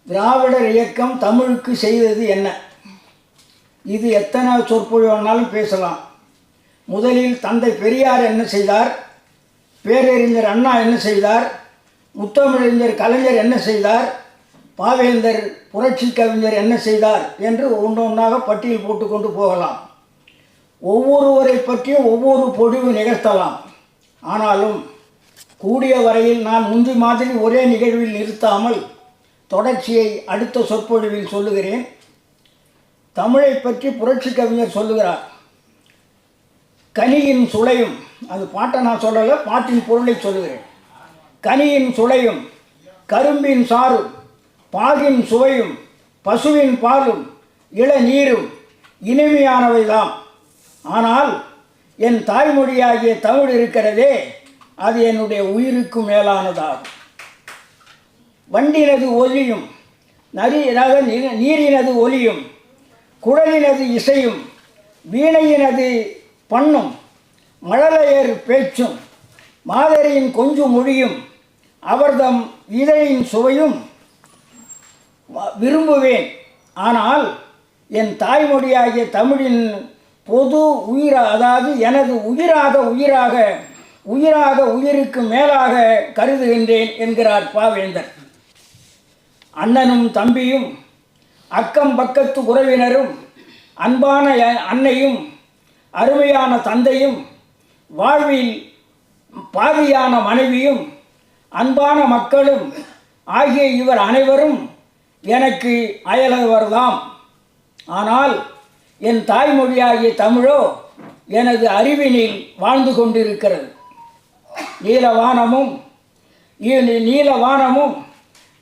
திராவிடர் இயக்கம் தமிழுக்கு செய்தது என்ன? இது எத்தனை சொற்பொழிவானாலும் பேசலாம். முதலில் தந்தை பெரியார் என்ன செய்தார், பேரறிஞர் அண்ணா என்ன செய்தார், முத்தமிழறிஞர் கலைஞர் என்ன செய்தார், பாவேந்தர் புரட்சி கவிஞர் என்ன செய்தார் என்று ஒன்றொன்றாக பட்டியல் போட்டு கொண்டு போகலாம். ஒவ்வொருவரை பற்றியும் ஒவ்வொரு பொழிவு நிகழ்த்தலாம். ஆனாலும் கூடிய வரையில் நான் முந்தி மாதிரி ஒரே நிகழ்வில் நிறுத்தாமல் தொடர்ச்சியை அடுத்த சொற்பொழிவில் சொல்லுகிறேன். தமிழை பற்றி புரட்சி கவிஞர் சொல்லுகிறார். கனியின் சுளையும், அது பாட்டை நான் சொல்லலை, பாட்டின் பொருளை சொல்லுகிறேன். கனியின் சுளையும், கரும்பின் சாறும், பாகின் சுவையும், பசுவின் பாலும், இளநீரும் இனிமையானவைதாம். ஆனால் என் தாய்மொழியாகிய தமிழ் இருக்கிறதே, அது என்னுடைய உயிருக்கு மேலானதாகும். வண்டினது ஒலியும், நீரினது ஒலியும், குழலினது இசையும், வீணையினது பண்ணும், மழலையர் பேச்சும், மாதரியின் கொஞ்சு மொழியும், அவர்தம் இதழின் சுவையும் விரும்புவேன். ஆனால் என் தாய்மொழியாகிய தமிழின் பொது அதாவது எனது உயிராக உயிருக்கு மேலாக கருதுகின்றேன் என்கிறார் பாவேந்தர். அண்ணனும் தம்பியும், அக்கம் பக்கத்து உறவினரும், அன்பான அன்னையும், அருமையான தந்தையும், வாழ்வில் பாதியான மனைவியும், அன்பான மக்களும் ஆகிய இவர் அனைவரும் எனக்கு அயலவர்தாம். ஆனால் என் தாய்மொழியாகிய தமிழோ எனது அறிவினில் வாழ்ந்து கொண்டிருக்கிறது. நீலவானமும்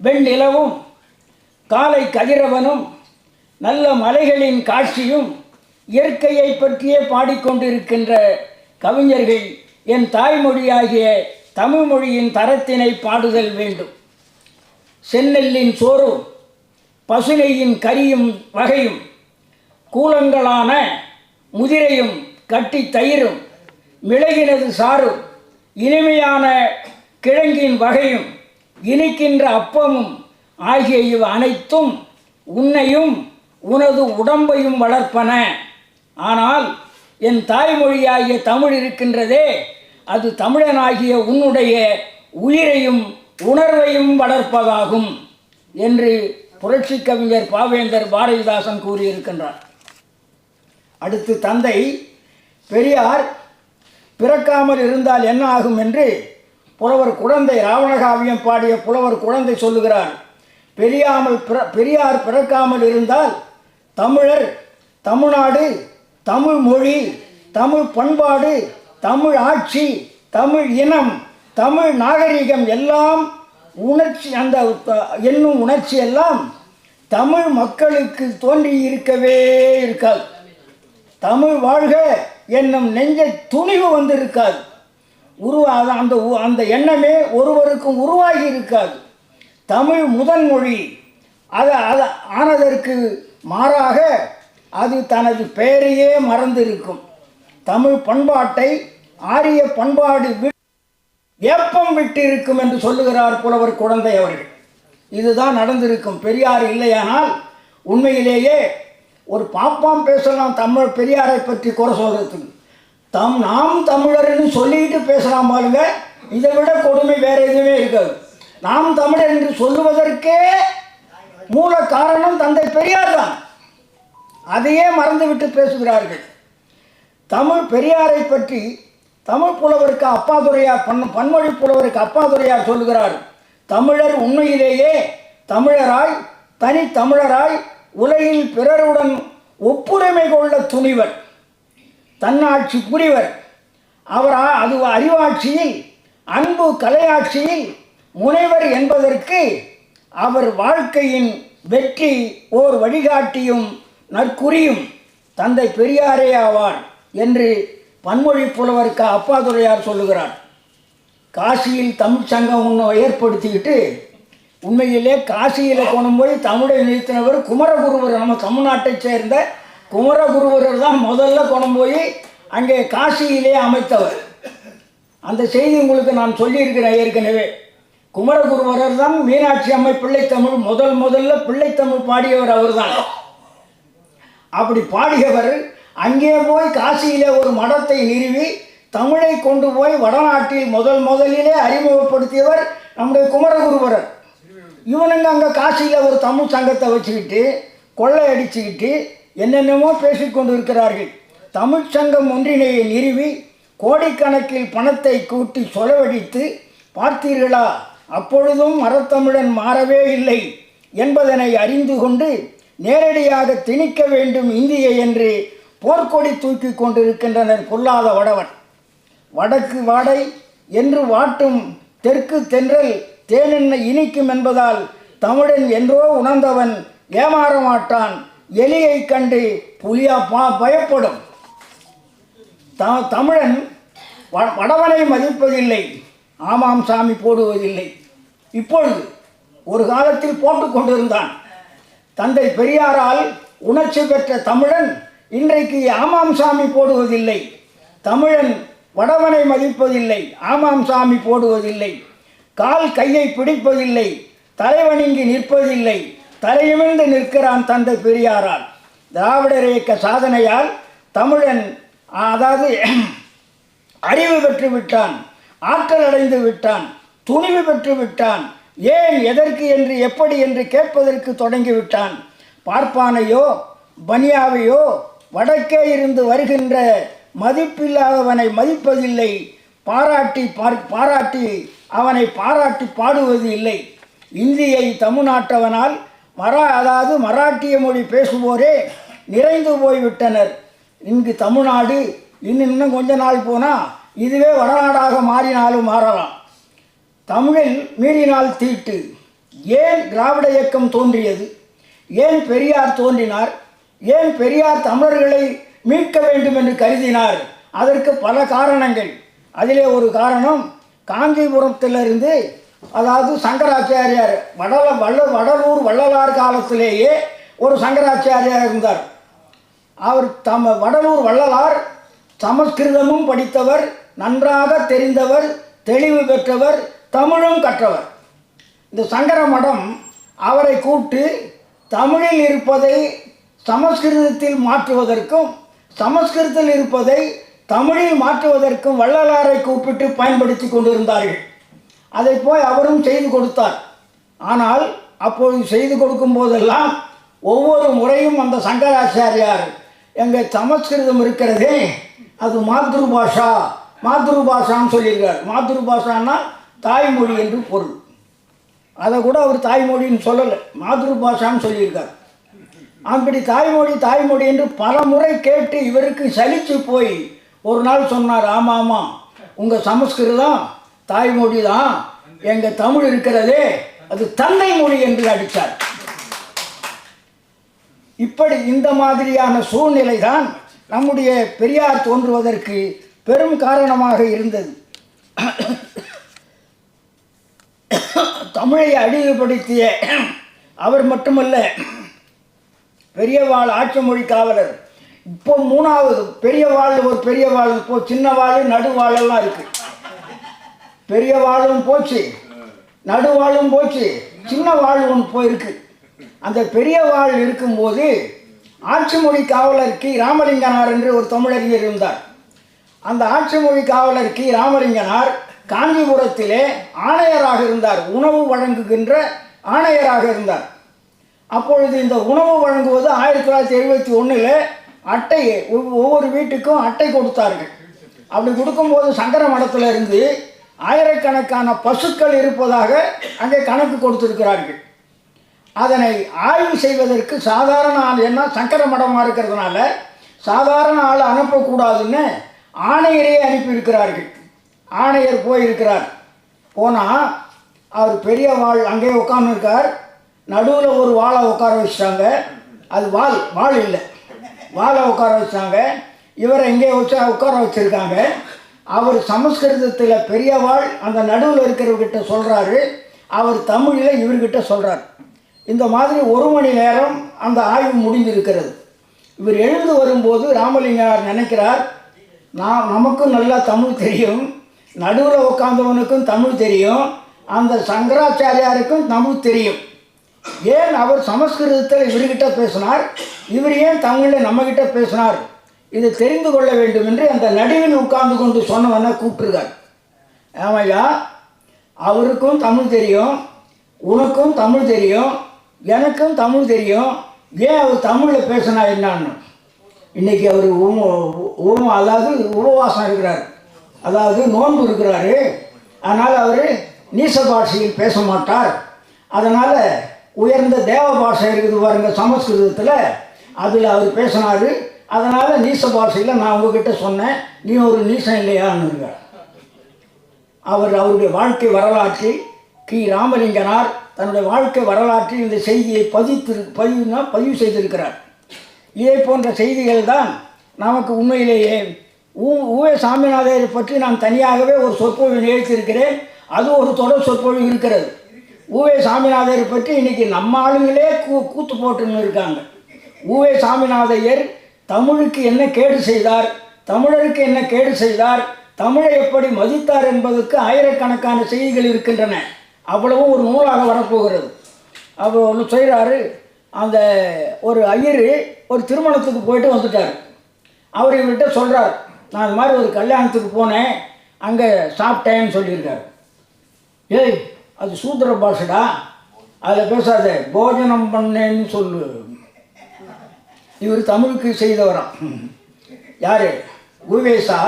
வெண்ணிலவும் காலை கதிரவனும் நல்ல மலைகளின் காட்சியும் இயற்கையை பற்றியே பாடிக்கொண்டிருக்கின்ற கவிஞர்கள் என் தாய்மொழியாகிய தமிழ் மொழியின் தரத்தினை பாடுதல் வேண்டும். செந்நெல்லின் சோறும், பசுனையின் கரியும் வகையும், கூலங்களான முதிரையும், கட்டி தயிரும், மிளகினது சாறும், இனிமையான கிழங்கின் வகையும், இனிக்கின்ற அப்பமும் ஆகிய இவ் அனைத்தும் உன்னையும் உனது உடம்பையும் வளர்ப்பன. ஆனால் என் தாய்மொழியாகிய தமிழ் இருக்கின்றதே, அது தமிழனாகிய உன்னுடைய உயிரையும் உணர்வையும் வளர்ப்பதாகும் என்று புரட்சி கவிஞர் பாவேந்தர் பாரதிதாசன் கூறியிருக்கின்றார். அடுத்து தந்தை பெரியார் பிறக்காமல் இருந்தால் என்ன ஆகும் என்று புலவர் குழந்தை ராவணகாவியம் பாடிய புலவர் குழந்தை சொல்லுகிறார். பெரியார் பிறக்காமல் இருந்தால் தமிழர், தமிழ்நாடு, தமிழ் மொழி, தமிழ் பண்பாடு, தமிழ் ஆட்சி, தமிழ் இனம், தமிழ் நாகரிகம் எல்லாம் என்னும் உணர்ச்சி எல்லாம் தமிழ் மக்களுக்கு தோன்றி இருக்கவே இருக்காது. தமிழ் வாழ்க என்னும் நெஞ்ச துணிவு வந்திருக்காது. அந்த எண்ணமே ஒருவருக்கும் உருவாகி இருக்காது. தமிழ் முதன்மொழி ஆனதற்கு மாறாக அது தனது பெயரையே மறந்திருக்கும். தமிழ் பண்பாட்டை ஆரிய பண்பாடு ஏப்பம் விட்டு இருக்கும் என்று சொல்லுகிறார் புலவர் குழந்தை அவர்கள். இதுதான் நடந்திருக்கும். பெரியார் இல்லையானால் உண்மையிலேயே ஒரு பாப்பாம் பேசலாம் தமிழ் பெரியாரை பற்றி குறை சொல்கிறதுக்கு. நாம் தமிழர்னு சொல்லிட்டு பேசலாம் பாருங்க. இதை விட கொடுமை வேறு எதுவுமே இருக்காது. நாம் தமிழர் என்று சொல்லுவதற்கே மூல காரணம் தந்தை பெரியார் தான். அதையே மறந்துவிட்டு பேசுகிறார்கள். தமிழ் பெரியாரை பற்றி தமிழ் புலவருக்கு அப்பாதுரையார் பன்மொழி புலவருக்கு அப்பாதுரையார் சொல்லுகிறார். தமிழர் உண்மையிலேயே தமிழராய் தனித்தமிழராய் உலகில் பிறருடன் ஒப்புரிமை கொள்ள துணிவர், தன்னாட்சி புரிவர். அது அறிவாட்சியில், அன்பு கலையாட்சியில் முனைவர் என்பதற்கு அவர் வாழ்க்கையின் வெற்றி ஓர் வழிகாட்டியும் நற்குறியும் தந்தை பெரியாரே ஆவார் என்று பன்மொழி புலவருக்கு அப்பாதுரையார் சொல்லுகிறார். காசியில் தமிழ் சங்கம் ஒன்று ஏற்படுத்திக்கிட்டு உண்மையிலே காசியில் கொண்டு போய் தமிழை நிறுத்தினவர் குமரகுருவர். நம்ம தமிழ்நாட்டை சேர்ந்த குமரகுருவர் தான் முதல்ல கொண்டு போய் அங்கே காசியிலே அமைத்தவர். அந்த செய்தி உங்களுக்கு நான் சொல்லியிருக்கிறேன் ஏற்கனவே. குமரகுருவரர் தான் மீனாட்சி அம்மை பிள்ளைத்தமிழ் முதல்ல பிள்ளைத்தமிழ் பாடியவர் அவர்தான். அப்படி பாடியவர் அங்கே போய் காசியிலே ஒரு மடத்தை நிறுவி தமிழை கொண்டு போய் வடநாட்டில் முதலிலே அறிமுகப்படுத்தியவர் நம்முடைய குமரகுருவரர். இவனுங்க அங்கே காசியில் ஒரு தமிழ் சங்கத்தை வச்சுக்கிட்டு கொள்ளை அடிச்சுக்கிட்டு என்னென்னமோ பேசிக்கொண்டு இருக்கிறார்கள். தமிழ் சங்கம் ஒன்றினையை நிறுவி கோடிக்கணக்கில் பணத்தை கூட்டி செலவழித்து பார்த்தீர்களா, அப்பொழுதும் மரத்தமிழன் மாறவே இல்லை என்பதனை அறிந்து கொண்டு நேரடியாக திணிக்க வேண்டும் இந்தியை என்று போர்க்கொடி தூக்கி கொண்டிருக்கின்றனர் பொல்லாத வடவன். வடக்கு வாடை என்று வாட்டும் தெற்கு தென்றல் தேனென்ன இனிக்கும் என்பதால் தமிழன் என்றோ உணர்ந்தவன் ஏமாற மாட்டான், எலியை கண்டு புலியா பயப்படும். தமிழன் வடவனை மதிப்பதில்லை, ஆமாம் சாமி போடுவதில்லை. இப்பொழுது ஒரு காலத்தில் போட்டு கொண்டிருந்தான். தந்தை பெரியாரால் உணர்ச்சி பெற்ற தமிழன் இன்றைக்கு ஆமாம் சாமி போடுவதில்லை. தமிழன் வடவனை மதிப்பதில்லை, ஆமாம் சாமி போடுவதில்லை. கால் கையை பிடிப்பதில்லை, தலைவணங்கி நிற்பதில்லை, தலையிமிழ்ந்து நிற்கிறான் தந்தை பெரியாரால். திராவிடர் இயக்க சாதனையால் தமிழன் அதாவது அறிவு பெற்று விட்டான், ஆற்றல் அடைந்து விட்டான், துணிவு பெற்று விட்டான். ஏன், எதற்கு என்று, எப்படி என்று கேட்பதற்கு தொடங்கிவிட்டான். பார்ப்பானையோ பனியாவையோ வடக்கே இருந்து வருகின்ற மதிப்பில்லாதவனை மதிப்பதில்லை, பாராட்டி அவனை பாராட்டி பாடுவது இல்லை. இந்தியை தமிழ்நாட்டவனால் அதாவது மராட்டிய மொழி பேசுவோரே நிறைந்து போய்விட்டனர். இங்கு தமிழ்நாடு இன்னும் கொஞ்ச நாள் போனால் இதுவே வடநாடாக மாறினாலும் மாறலாம். தமிழில் மீறினால் தீட்டு. ஏன் திராவிட இயக்கம் தோன்றியது? ஏன் பெரியார் தோன்றினார்? ஏன் பெரியார் தமிழர்களை மீட்க வேண்டும் என்று கருதினார்? அதற்கு பல காரணங்கள். அதிலே ஒரு காரணம், காஞ்சிபுரத்திலிருந்து அதாவது சங்கராச்சாரியார் வடலூர் வள்ளலார் காலத்திலேயே ஒரு சங்கராச்சாரியார் இருந்தார். அவர் வடலூர் வள்ளலார் சமஸ்கிருதமும் படித்தவர், நன்றாக தெரிந்தவர், தெளிவு பெற்றவர், தமிழும் கற்றவர். இந்த சங்கர மடம் அவரை கூப்பிட்டு தமிழில் இருப்பதை சமஸ்கிருதத்தில் மாற்றுவதற்கும் சமஸ்கிருதத்தில் இருப்பதை தமிழில் மாற்றுவதற்கும் வள்ளலாரை கூப்பிட்டு பயன்படுத்தி கொண்டிருந்தார்கள். அதை போய் அவரும் செய்து கொடுத்தார். ஆனால் அப்பொழுது செய்து கொடுக்கும் போதெல்லாம் ஒவ்வொரு முறையும் அந்த சங்கராச்சாரியார், எங்கள் சமஸ்கிருதம் இருக்கிறதே அது மாத்ருபாஷான்னு சொல்லியிருக்கார். மாத்ருபாஷான்னா தாய்மொழி என்று பொருள். அதை கூட அவர் தாய்மொழின்னு சொல்லலை, மாத்ருபாஷான்னு சொல்லியிருக்கார். அப்படி தாய்மொழி என்று பல முறை கேட்டு இவருக்கு சலித்து போய் ஒரு நாள் சொன்னார், ஆமாம் உங்கள் சமஸ்கிருதம் தாய்மொழி தான், எங்கள் தமிழ் இருக்கிறதே அது தந்தை மொழி என்று அடித்தார். இப்படி இந்த மாதிரியான சூழ்நிலை தான் நம்முடைய பெரியார் தோன்றுவதற்கு பெரும் காரணமாக இருந்தது. தமிழை அழிவுபடுத்திய அவர் மட்டுமல்ல, பெரியவாள் ஆட்சி மொழி காவலர். இப்போ மூணாவது ஒரு பெரிய வாழ், இப்போ சின்ன வாழ் நடுவாழெல்லாம் இருக்கு. பெரிய வாழும் போச்சு, நடுவாழும் போச்சு, சின்ன வாழ் ஒன்று போயிருக்கு. அந்த பெரிய வாழ் இருக்கும்போது ஆட்சி மொழி காவலர் கி ராமலிங்கனார் என்று ஒரு தமிழறிஞர் இருந்தார். அந்த ஆட்சி மொழி காவலர் கி ராமலிங்கனார் காஞ்சிபுரத்திலே ஆணையராக இருந்தார், உணவு வழங்குகின்ற ஆணையராக இருந்தார். அப்பொழுது இந்த உணவு வழங்குவது 1971 அட்டை, ஒவ்வொரு வீட்டுக்கும் அட்டை கொடுத்தார்கள். அப்படி கொடுக்கும்போது சங்கர மடத்தில் இருந்து ஆயிரக்கணக்கான பசுக்கள் இருப்பதாக அங்கே கணக்கு கொடுத்திருக்கிறார்கள். அதனை ஆய்வு செய்வதற்கு சாதாரண ஆள், என்ன சங்கர மடமாக இருக்கிறதுனால சாதாரண ஆள் அனுப்பக்கூடாதுன்னு ஆணையரே அனுப்பியிருக்கிறார்கள். ஆணையர் போயிருக்கிறார். போனால் அவர் பெரிய வாள் அங்கே உட்காந்துருக்கார். நடுவில் ஒரு வாழை உட்கார வச்சிட்டாங்க. அது வாள் இல்லை, வாழை உட்கார வச்சாங்க. இவரை எங்கே உட்கார வச்சுருக்காங்க. அவர் சமஸ்கிருதத்தில் பெரியவாள் அந்த நடுவில் இருக்கிறவர்கிட்ட சொல்கிறாரு, அவர் தமிழில் இவர்கிட்ட சொல்கிறார். இந்த மாதிரி 1 மணி நேரம் அந்த ஆய்வு முடிந்திருக்கிறது. இவர் எழுந்து வரும்போது ராமலிங்கனார் நினைக்கிறார், நமக்கும் நல்லா தமிழ் தெரியும், நடுவில் உட்காந்தவனுக்கும் தமிழ் தெரியும், அந்த சங்கராச்சாரியாருக்கும் தமிழ் தெரியும். ஏன் அவர் சமஸ்கிருதத்தில் இவர்கிட்ட பேசினார், இவர் ஏன் தமிழில் நம்மக்கிட்ட பேசினார், இதை தெரிந்து கொள்ள வேண்டும் என்று அந்த நடுவில் உட்கார்ந்து கொண்டு சொன்னவனை கூப்பிட்டுருக்கார். ஆமையா, அவருக்கும் தமிழ் தெரியும், உனக்கும் தமிழ் தெரியும், எனக்கும் தமிழ் தெரியும், ஏன் அவர் தமிழில் பேசினா என்னான்னு. இன்றைக்கி அவர் அதாவது உபவாசம் இருக்கிறார், அதாவது நோன்பு இருக்கிறாரு. அதனால் அவர் நீச பாஷையில் பேச மாட்டார். அதனால் உயர்ந்த தேவ பாஷை இருக்குது பாருங்க சமஸ்கிருதத்தில், அதில் அவர் பேசினார். அதனால் நீச பாஷையில் நான் உங்ககிட்ட சொன்னேன், நீ ஒரு நீசம் இல்லையான்னு இருக்கார். அவருடைய வாழ்க்கை வரலாற்றில் ராமலிங்கனார் தன்னுடைய வாழ்க்கை வரலாற்றில் இந்த செய்தியை பதிவு செய்திருக்கிறார். இதே போன்ற செய்திகள் தான் நமக்கு உண்மையிலேயே உவே சாமிநாதரை பற்றி நான் தனியாகவே ஒரு சொற்பொழிவு நிகழ்த்தியிருக்கிறேன். அது ஒரு தொடர் சொற்பொழிவு இருக்கிறது. உவே சாமிநாதரை பற்றி இன்றைக்கி நம்ம ஆளுங்களே கூத்து போட்டுன்னு இருக்காங்க. உவே சாமிநாதையர் தமிழுக்கு என்ன கேடு செய்தார், தமிழருக்கு என்ன கேடு செய்தார், தமிழை எப்படி மதித்தார் என்பதற்கு ஆயிரக்கணக்கான செய்திகள் இருக்கின்றன. அவ்வளவும் ஒரு நூலாக வரப்போகிறது. அவர் ஒன்று செய்கிறாரு. அந்த ஒரு ஐயர் ஒரு திருமணத்துக்கு போயிட்டு வந்துட்டார். அவர் இவர்கிட்ட சொல்கிறார், நான் இது மாதிரி ஒரு கல்யாணத்துக்கு போனேன், அங்கே சாப்பிட்டேன்னு சொல்லியிருக்காரு. ஏய், அது சூத்திர பாஷடா, அதில் பேசாத, போஜனம் பண்ணேன்னு சொல்லு. இவர் தமிழுக்கு செய்தவராம். யார்? உவேசா.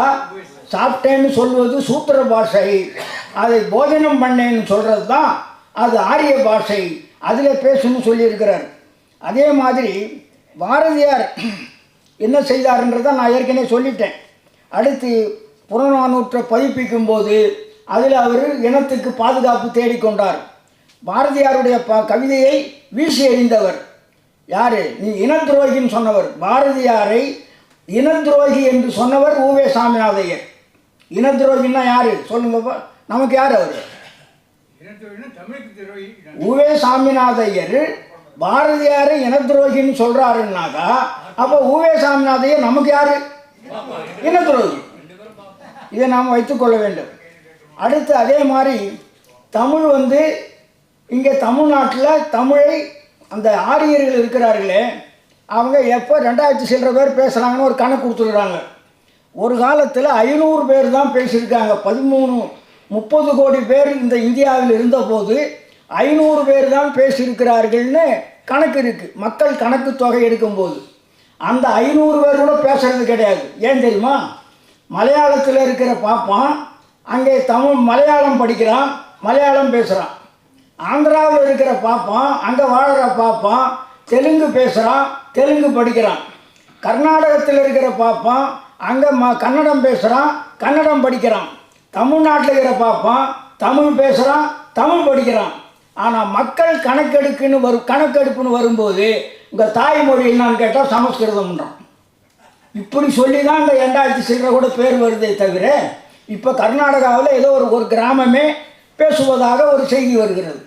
சாப்பிட்டேன்னு சொல்வது சூத்திர பாஷை, அதை போஜனம் பண்ணேன்னு சொல்கிறது தான் அது ஆரிய பாஷை, அதில் பேசணும்னு சொல்லியிருக்கிறார். அதே மாதிரி பாரதியார் என்ன செய்தார்ன்றதை நான் ஏற்கனவே சொல்லிட்டேன். அடுத்து புறநானூற்றை பதிப்பிக்கும் போது அதில் அவர் இனத்துக்கு பாதுகாப்பு தேடிக்கொண்டார். பாரதியாருடைய கவிதையை வீசி எறிந்தவர் யார்? நீ இனத்துரோகின்னு சொன்னவர். பாரதியாரை இனத்துரோகி என்று சொன்னவர் உவே சாமிநாதையர். இனத்துரோகின்னா யார் சொல்லுங்கப்பா, நமக்கு யார் அவர்? உவே சாமிநாதையர் பாரதியாரை இனத்துரோகின்னு சொல்கிறாருன்னாக்கா அப்போ உவே சாமிநாதையர் நமக்கு யார்? இனத்துரோகி. இதை நாம் வைத்துக்கொள்ள வேண்டும். அடுத்து அதே மாதிரி தமிழ் இங்கே தமிழ்நாட்டில் தமிழை அந்த ஆரியர்கள் இருக்கிறார்களே, அவங்க எப்போ 2000 சில்லற பேர் பேசுகிறாங்கன்னு ஒரு கணக்கு கொடுத்துருக்குறாங்க. ஒரு காலத்தில் 500 பேர் தான் பேசியிருக்காங்க. 30 கோடி பேர் இந்த இந்தியாவில் இருந்தபோது 500 பேர் தான் பேசியிருக்கிறார்கள்னு கணக்கு இருக்குது. மக்கள் கணக்கு தொகை எடுக்கும்போது அந்த 500 பேர் கூட பேசுகிறது கிடையாது. ஏன் தெரியுமா? மலையாளத்தில் இருக்கிற பாப்பான் அங்கே மலையாளம் படிக்கிறான், மலையாளம் பேசுகிறான். ஆந்திராவில் இருக்கிற பாப்பான் அங்கே வாழ்கிற பாப்பான் தெலுங்கு பேசுகிறான், தெலுங்கு படிக்கிறான். கர்நாடகத்தில் இருக்கிற பாப்பான் அங்கே கன்னடம் பேசுகிறான், கன்னடம் படிக்கிறான். தமிழ்நாட்டில் இருக்கிற பாப்பான் தமிழ் பேசுகிறான், தமிழ் படிக்கிறான். ஆனால் மக்கள் கணக்கெடுப்புன்னு வரும்போது உங்கள் தாய்மொழி என்னான்னு கேட்டால் சமஸ்கிருதம்ன்றான். இப்படி சொல்லி தான் இந்த 2000 சில்லற கூட பேர் வருதே தவிர, இப்போ கர்நாடகாவில் ஏதோ ஒரு கிராமமே பேசுவதாக ஒரு செய்தி வருகிறது.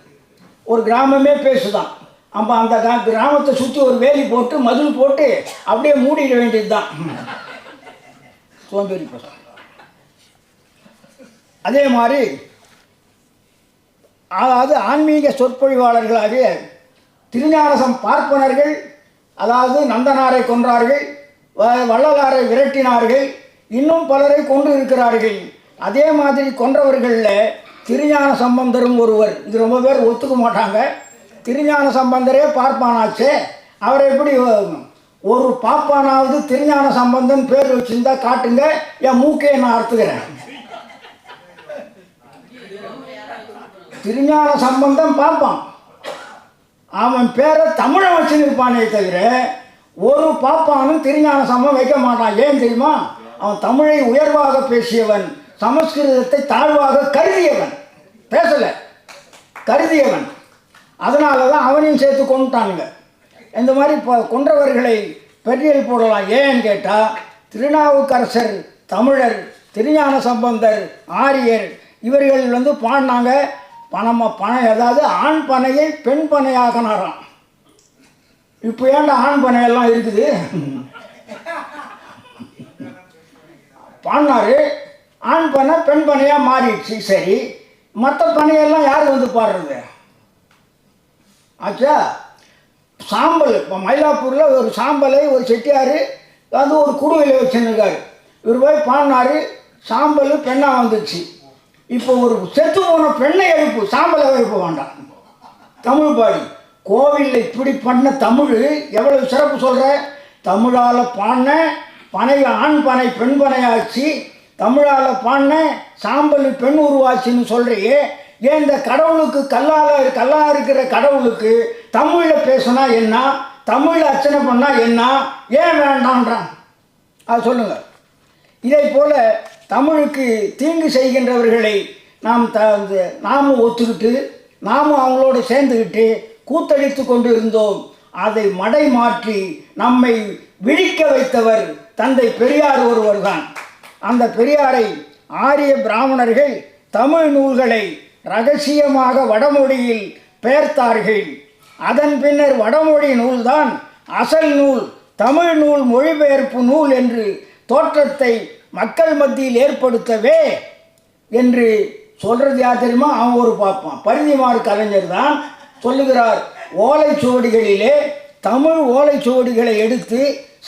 ஒரு கிராமமே பேசுதான். அப்போ அந்த கிராமத்தை சுற்றி ஒரு வேலி போட்டு மதில் போட்டு அப்படியே மூடிட வேண்டியது தான். சோம்பேறி பசங்க. அதே மாதிரி அதாவது ஆன்மீக சொற்பொழிவாளர்களாகிய திருஞானசம் பார்ப்பனர்கள், அதாவது நந்தனாரை கொன்றார்கள், வள்ளலாரை விரட்டினார்கள், இன்னும் பலரை கொண்டு இருக்கிறார்கள். அதே மாதிரி கொன்றவர்களில் திருஞான சம்பந்தரும் ஒருவர். இது ரொம்ப பேர் ஒத்துக்க மாட்டாங்க. திருஞான சம்பந்தரே பார்ப்பானாச்சே, அவரை எப்படி ஒரு பாப்பானாவது திருஞான சம்பந்தன் பேர் வச்சுருந்தா காட்டுங்க, என் மூக்கே நான் அறுத்துக்கிறேன். திருஞான சம்பந்தம் பார்ப்பான், அவன் பேரை தமிழை வச்சுருப்பானே தவிர ஒரு பாப்பானும் திருஞான சம்பந்தம் வைக்க மாட்டான். ஏன் தெரியுமா? அவன் தமிழை உயர்வாக பேசியவன், சமஸ்கிருதத்தை தாழ்வாக கருதியவன், பேசலை கருதியவன். அதனால தான் அவனையும் சேர்த்து கொண்டுட்டானுங்க. இந்த மாதிரி கொன்றவர்களை பெரியல் போடலாம். ஏன்னு கேட்டால் திருநாவுக்கரசர் தமிழர், திருஞான சம்பந்தர் ஆரியர், இவர்கள் பாடினாங்க. பனை, அதாவது ஆண் பனையை பெண் பனையாகனாராம். இப்போ ஏன்டா ஆண் பனையெல்லாம் இருக்குது? பாடினாரு, ஆண் பனை பெண் பனையாக மாறிடுச்சு. சரி, மற்ற பனையெல்லாம் யார் வந்து பாடுறது? ஆச்சா, சாம்பல். இப்போ மயிலாப்பூரில் ஒரு சாம்பலை ஒரு செட்டியார் வந்து ஒரு குடுவையில் வச்சுருக்காரு. இவர் போய் பாடினார், சாம்பல் பெண்ணாக வந்துச்சு. இப்போ ஒரு செத்து போன பெண்ணை எழுப்பு, சாம்பலை எழுப்ப வேண்டாம். தமிழ் பாடி கோவிலில் இப்படி பண்ண தமிழ் எவ்வளவு சிறப்பு சொல்கிற. தமிழால் பாடின பனை ஆண் பனை பெண் பனையாச்சு, தமிழால் பாடின சாம்பல் பெண் உருவாச்சின்னு சொல்கிறியே. ஏன் இந்த கடவுளுக்கு கல்லாக இருக்கிற கடவுளுக்கு தமிழில் பேசுனா என்ன, தமிழில் அர்ச்சனை பண்ணால் என்ன, ஏன் வேண்டான்றான்? அது சொல்லுங்கள். இதை போல் தமிழுக்கு தீங்கு செய்கின்றவர்களை நாமும் ஒத்துக்கிட்டு நாமும் அவங்களோடு சேர்ந்துக்கிட்டு கூத்தடித்து கொண்டு இருந்தோம். அதை மடை மாற்றி நம்மை விழிக்க வைத்தவர் தந்தை பெரியார் ஒருவர் தான். அந்த பெரியாரை ஆரிய பிராமணர்கள் தமிழ் நூல்களை இரகசியமாக வடமொழியில் பெயர்த்தார்கள். அதன் பின்னர் வடமொழி நூல்தான் அசல் நூல், தமிழ் நூல் மொழிபெயர்ப்பு நூல் என்று தோற்றத்தை மக்கள் மத்தியில் ஏற்படுத்தவே என்று சொல்கிறது யார் தெரியுமா? அவன் ஒரு பார்ப்பான். பரிதிமாறு கலைஞர் தான் சொல்லுகிறார், ஓலைச்சுவடிகளிலே தமிழ் ஓலைச்சுவடிகளை எடுத்து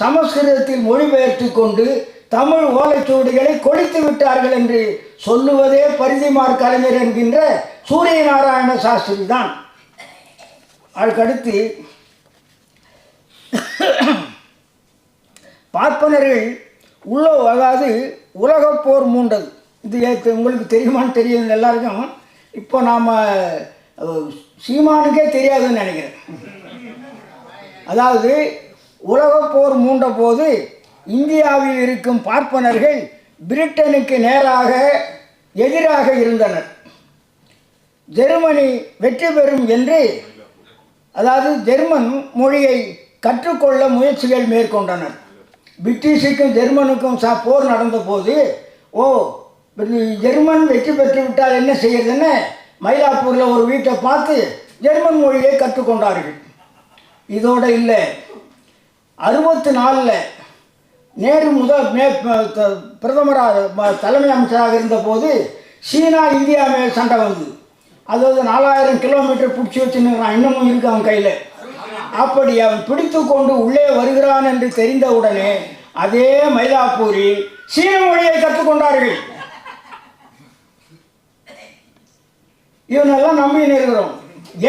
சமஸ்கிருதத்தில் மொழிபெயர்த்து கொண்டு தமிழ் ஓலைச்சுவடிகளை கொளித்து விட்டார்கள் என்று சொல்லுவதே பரிதிமார் கலைஞர் என்கின்ற சூரிய நாராயண சாஸ்திரி தான். அதுக்கடுத்து பார்ப்பனர்கள் அதாவது உலகப்போர் மூண்டது. இது உங்களுக்கு தெரியுமான்னு தெரியும் எல்லாருக்கும். இப்போ நாம் சீமானுக்கே தெரியாதுன்னு நினைக்கிறேன். அதாவது உலகப்போர் மூண்ட போது இந்தியாவில் இருக்கும் பார்ப்பனர்கள் பிரிட்டனுக்கு எதிராக இருந்தனர். ஜெர்மனி வெற்றி பெறும் என்று, அதாவது ஜெர்மன் மொழியை கற்றுக்கொள்ள முயற்சிகள் மேற்கொண்டனர். பிரிட்டிஷுக்கும் ஜெர்மனுக்கும் போர் நடந்த போது ஜெர்மன் வெற்றி பெற்று விட்டால் என்ன செய்யறதுன்னு மயிலாப்பூரில் ஒரு வீட்டை பார்த்து ஜெர்மன் மொழியை கற்றுக்கொண்டார்கள். இதோடு இல்லை, 64 நேரு பிரதமராக தலைமை அமைச்சராக இருந்தபோது சீனா இந்தியா மேல் சண்டை வந்தது. அதாவது 4000 கிலோமீட்டர் பிடிச்சி வச்சுருக்கிறான், இன்னமும் இருக்கு அவன் கையில். அப்படி அவன் பிடித்து கொண்டு உள்ளே வருகிறான் என்று தெரிந்தவுடனே அதே மயிலாப்பூரில் சீன மொழியை கற்றுக்கொண்டார்கள். இவனெல்லாம் நம்பின்னு இருக்கிறோம்.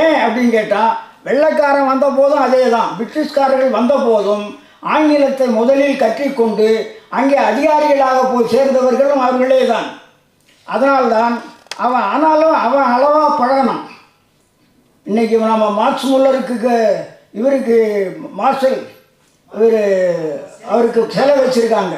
ஏன் அப்படின்னு கேட்டால், வெள்ளைக்காரன் வந்த போதும் அதே தான், பிரிட்டிஷ்காரர்கள் வந்த போதும் ஆங்கிலத்தை முதலில் கற்றுக்கொண்டு அங்கே அதிகாரிகளாக போய் சேர்ந்தவர்களும் அவர்களே தான். அதனால்தான் ஆனாலும் அவன் அளவாக பழகணும். இன்றைக்கி நம்ம மார்க்ஸ் முல்லருக்கு இவருக்கு மார்ஷல் அவருக்கு சிலை வச்சுருக்காங்க.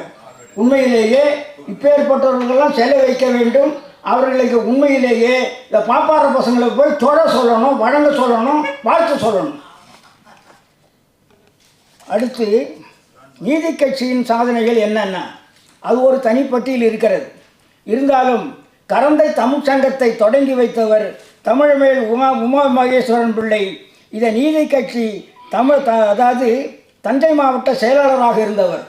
உண்மையிலேயே இப்பேற்பட்டவர்களெல்லாம் சிலை வைக்க வேண்டும். அவர்களுக்கு உண்மையிலேயே இந்த பாப்பார பசங்களை போய் தொட சொல்லணும், வழங்க சொல்லணும், வாழ்த்து சொல்லணும். அடுத்து நீதி கட்சியின் சாதனைகள் என்னென்ன, அது ஒரு தனிப்பட்டியல் இருக்கிறது. இருந்தாலும் கரந்தை தமிழ் சங்கத்தை தொடங்கி வைத்தவர் தமிழ்மேல் உமா மகேஸ்வரன் பிள்ளை. இதை நீதி கட்சி அதாவது தஞ்சை மாவட்ட செயலாளராக இருந்தவர்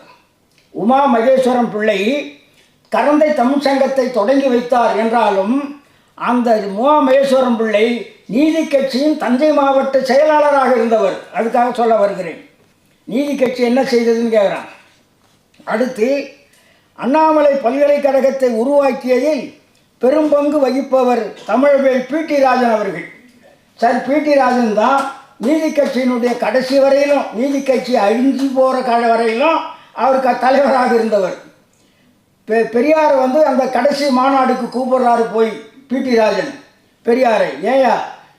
உமா மகேஸ்வரன் பிள்ளை கரந்தை தமிழ் சங்கத்தை தொடங்கி வைத்தார். என்றாலும் அந்த உமா மகேஸ்வரன் பிள்ளை நீதி கட்சியின் தஞ்சை மாவட்ட செயலாளராக இருந்தவர். அதுக்காக சொல்ல வருகிறேன். நீதி கட்சி என்ன செய்ததுன்னு கேட்குறான். அடுத்து அண்ணாமலை பல்கலைக்கழகத்தை உருவாக்கியதில் பெரும் பங்கு வகிப்பவர் தமிழ்வேல் பிடி ராஜன் அவர்கள். சார், பிடி ராஜன் தான் நீதி கட்சியினுடைய கடைசி வரையிலும், நீதி கட்சி அழிஞ்சு போகிற வரையிலும் அவருக்கு தலைவராக இருந்தவர். பெரியார் அந்த கடைசி மாநாடுக்கு கூப்பிட்றாரு போய் பிடி ராஜன் பெரியாரை. ஏயா,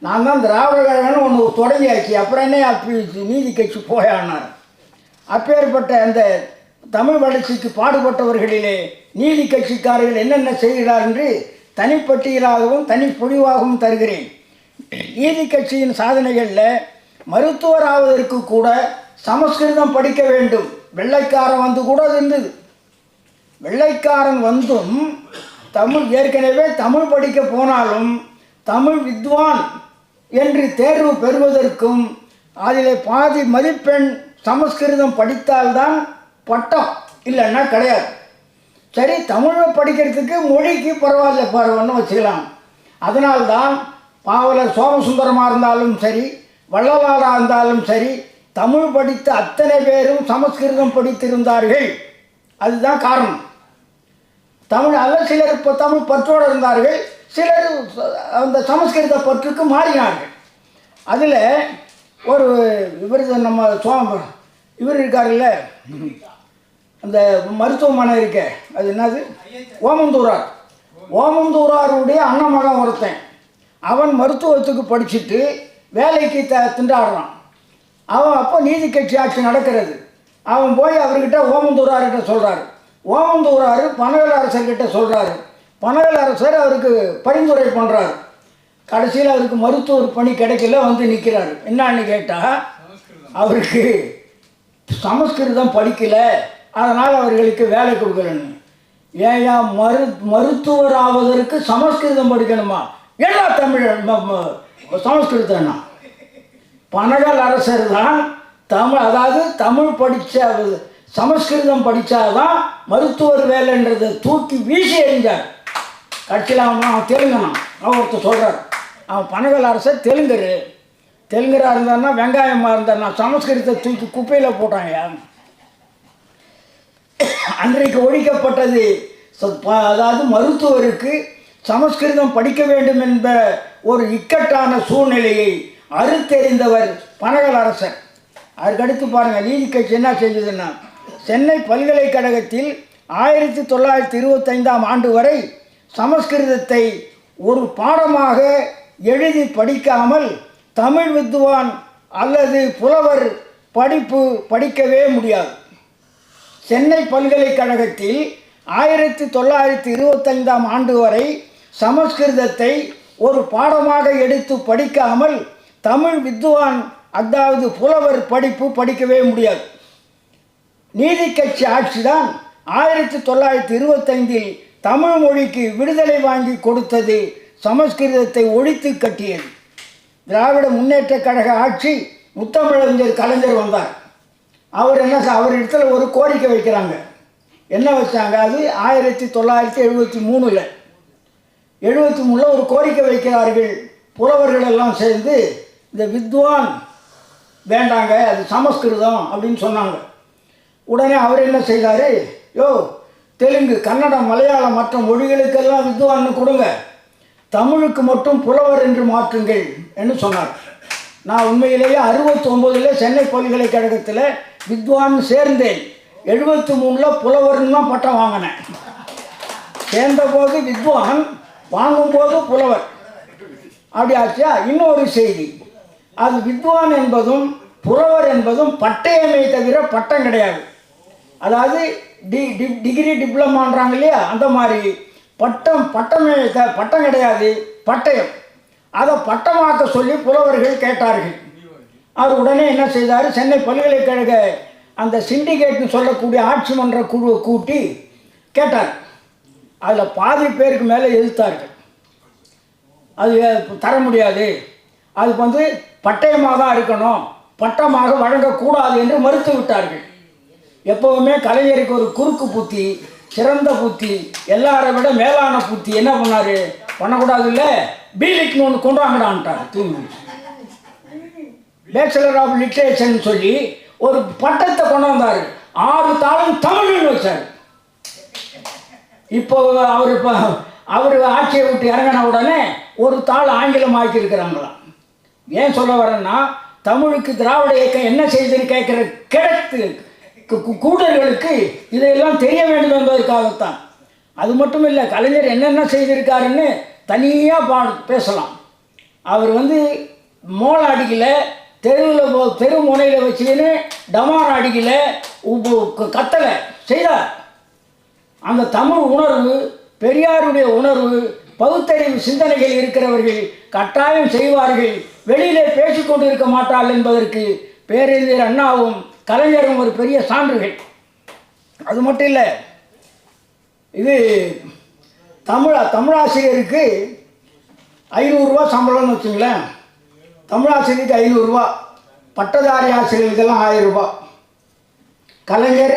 நான் தான் திராவிட கழகம்னு ஒன்று தொடங்கியாச்சு, அப்புறம் என்ன நீதி கட்சி போயானார். அப்பேற்பட்ட அந்த தமிழ் வளர்ச்சிக்கு பாடுபட்டவர்களிலே நீதி கட்சிக்காரர்கள் என்னென்ன செய்கிறார் என்று தனிப்பட்டியலாகவும் தனிப்பொழிவாகவும் தருகிறேன். நீதி கட்சியின் சாதனைகளில் மருத்துவராவதற்கு கூட சமஸ்கிருதம் படிக்க வேண்டும். வெள்ளைக்காரன் கூட இருந்தது. வெள்ளைக்காரன் வந்தும் ஏற்கனவே தமிழ் படிக்க போனாலும் தமிழ் வித்வான் என்று தேர்வு பெறுவதற்கும் அதில் பாதி மதிப்பெண் சமஸ்கிருதம் படித்தால்தான் பட்டம், இல்லைன்னா கிடையாது. சரி, தமிழை படிக்கிறதுக்கு மொழிக்கு பரவாயில்ல, பரவாயில்லன்னு வச்சுக்கலாம். அதனால்தான் பாவலர் சோமசுந்தரமாக இருந்தாலும் சரி, வள்ளலாராக இருந்தாலும் சரி, தமிழ் படித்த அத்தனை பேரும் சமஸ்கிருதம் படித்திருந்தார்கள். அதுதான் காரணம். அல்ல சிலர் இப்போ தமிழ் பற்றோடு இருந்தார்கள், சிலர் அந்த சமஸ்கிருத பற்றுக்கு மாறினார்கள். அதில் ஒரு இவர் நம்ம இவர் இருக்கார்ல, அந்த மருத்துவமனை இருக்க, அது என்னது, ஓமந்தூராருடைய அண்ணன் மகன் ஒருத்தன். அவன் மருத்துவத்துக்கு படிச்சுட்டு வேலைக்கு திண்டாடுறான். அவன் அப்போ நீதி கட்சி ஆட்சி நடக்கிறது. அவன் போய் அவர்கிட்ட ஓமந்தூரார்கிட்ட சொல்கிறாரு. ஓமந்தூரார் பனகல் அரசர்கிட்ட சொல்கிறாரு. பனகல் அரசர் அவருக்கு பரிந்துரை பண்ணுறாரு. கடைசியில் அவருக்கு மருத்துவர் பணி கிடைக்கல, வந்து நிற்கிறாரு. என்னான்னு கேட்டால் அவருக்கு சமஸ்கிருதம் படிக்கலை, அதனால் அவர்களுக்கு வேலை கொடுக்கலன்னு. ஏயா மருத்துவர் ஆவதற்கு சமஸ்கிருதம் படிக்கணுமா? எல்லா தமிழ் சமஸ்கிருதம்னா பனகல் அரசர் தான் அதாவது தமிழ் படித்த சமஸ்கிருதம் படித்தாதான் மருத்துவர் வேலைன்றதை தூக்கி வீசி எறிஞ்சார். கட்சியில் அவன் தெலுங்கனான். அவன் ஒருத்தர் சொல்கிறார், அவன் பனகல் அரசர் தெலுங்கராக இருந்தான்னா, வெங்காயமாக இருந்தான்னா, சமஸ்கிருதத்தை தூக்கி குப்பையில் போட்டாங்க. அன்றைக்கு ஒழிக்கப்பட்டது. அதாவது மருத்துவருக்கு சமஸ்கிருதம் படிக்க வேண்டும் என்ற ஒரு இக்கட்டான சூழ்நிலையை அறுத்தெறிந்தவர் பனகல் அரசர். அதுக்கடுத்து பாருங்கள், நீதி கட்சி என்ன செஞ்சதுன்னா, சென்னை பல்கலைக்கழகத்தில் 1925ஆம் ஆண்டு வரை சமஸ்கிருதத்தை ஒரு பாடமாக எழுதி படிக்காமல் தமிழ் வித்வான் அல்லது புலவர் படிக்கவே முடியாது. சென்னை பல்கலைக்கழகத்தில் 1925ஆம் ஆண்டு வரை சமஸ்கிருதத்தை ஒரு பாடமாக எடுத்து படிக்காமல் தமிழ் வித்வான் அதாவது புலவர் படிக்கவே முடியாது. நீதி கட்சி ஆட்சிதான் 1925இல் தமிழ் மொழிக்கு விடுதலை வாங்கி கொடுத்தது, சமஸ்கிருதத்தை ஒழித்து கட்டியது. திராவிட முன்னேற்ற கழக ஆட்சி, முத்தமிழறிஞர் கலைஞர் வந்தார். அவர் இடத்துல ஒரு கோரிக்கை வைக்கிறாங்க. என்ன வச்சாங்க? அது 1973 ஒரு கோரிக்கை வைக்கிறார்கள். புலவர்கள் எல்லாம் சேர்ந்து இந்த வித்வான் வேண்டாங்க, அது சமஸ்கிருதம் அப்படின்னு சொன்னாங்க. உடனே அவர் என்ன செய்தார்? தெலுங்கு, கன்னடம், மலையாளம் மற்ற மொழிகளுக்கெல்லாம் வித்வான்னு கொடுங்க, தமிழுக்கு மட்டும் புலவர் என்று மாற்றுங்கள் என்று சொன்னார். நான் உண்மையிலேயே 69 சென்னை பல்கலைக்கழகத்தில் வித்வான் சேர்ந்தேன். 73 புலவர்னு தான் பட்டம் வாங்கினேன். சேர்ந்தபோது வித்வான், வாங்கும்போது புலவர். அப்படி ஆச்சா? இன்னொரு செய்தி, அது வித்வான் என்பதும் புலவர் என்பதும் பட்டயமே தவிர பட்டம் கிடையாது. அதாவது டிகிரி டிப்ளமான்றாங்க இல்லையா, அந்த மாதிரி பட்டம் கிடையாது, பட்டயம். அதை பட்டமாக்க சொல்லி புலவர்கள் கேட்டார்கள். அவர் உடனே என்ன செய்தார்? சென்னை பல்கலைக்கழக அந்த சிண்டிகேட்னு சொல்லக்கூடிய ஆட்சி மன்ற குழுவை கூட்டி கேட்டார். அதில் பாதி பேருக்கு மேலே எதிர்த்தார்கள். அது தர முடியாது, அது பட்டயமாக தான் இருக்கணும், பட்டமாக வழங்கக்கூடாது என்று மறுத்து விட்டார்கள். எப்போவுமே கலைஞருக்கு ஒரு குறுக்கு புத்தி, சிறந்த புத்தி, எல்லாரை விட மேலான புத்தி. என்ன பண்ணார்? பண்ணக்கூடாது இல்லை, பீலிட்னு ஒன்று கொண்டு வாங்கடான்ட்டார். பேச்சுலர் ஆஃப் லிட்ரேச்சர்னு சொல்லி ஒரு பட்டத்தை கொண்டு வந்தார். 6 தாளும் தமிழ்னு வச்சார். இப்போ அவர் ஆட்சியை விட்டு இறங்கின உடனே ஒரு தாள் ஆங்கிலம் ஆக்கியிருக்கிறாங்களாம். ஏன் சொல்ல வரேன்னா, தமிழுக்கு திராவிட இயக்கம் என்ன செய்யுதுன்னு கேட்குற கூடர்களுக்கு இதையெல்லாம் தெரிய வேண்டும் என்பதற்காகத்தான். அது மட்டும் இல்லை, கலைஞர் என்னென்ன செய்திருக்காருன்னு தனியாக பேசலாம். அவர் மோள அடிக்கல, தெரு முனையில் வச்சுக்கின்னு டமார் அடிக்கல, கத்தலை செய்தார். அந்த தமிழ் உணர்வு, பெரியாருடைய உணர்வு, பகுத்தறிவு சிந்தனைகள் இருக்கிறவர்கள் கட்டாயம் செய்வார்கள், வெளியிலே பேசிக்கொண்டு இருக்க மாட்டார்கள் என்பதற்கு பேரறிஞர் அண்ணாவும் கலைஞரும் ஒரு பெரிய சான்றுகள். அது மட்டும் இல்லை, இது தமிழாசிரியருக்கு 500 ரூபா சம்பளம்னு வச்சுங்களேன். தமிழாசிரியருக்கு 500 ரூபா, பட்டதாரி ஆசிரியர்களுக்கெல்லாம் 1000 ரூபா. கலைஞர்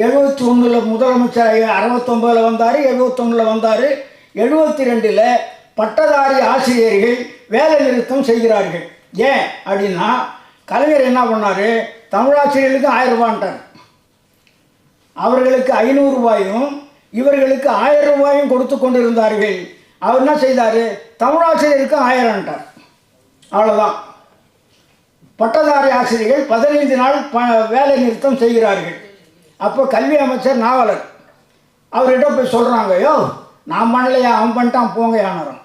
71 முதலமைச்சர், 69 வந்தார், 71 வந்தார், 72 பட்டதாரி ஆசிரியர்கள் வேலை நிறுத்தம் செய்கிறார்கள். ஏன் அப்படின்னா, கலைஞர் என்ன பண்ணார், தமிழாசிரியர்களுக்கு 1000 ரூபான்ட்டார். அவர்களுக்கு 500 ரூபாயும் இவர்களுக்கு 1000 ரூபாயும் கொடுத்து கொண்டு இருந்தார்கள். அவர் என்ன செய்தார், தமிழாசிரியருக்கு 1000ன்ட்டார். அவ்வளோதான். பட்டதாரி ஆசிரியர்கள் 15 நாள் வேலை நிறுத்தம் செய்கிறார்கள். அப்போ கல்வி அமைச்சர் நாவலர் அவர்கிட்ட போய் சொல்கிறாங்க, யோ நான் பண்ணலையா, அவன் பண்ணிட்டான் போங்க யானரும்.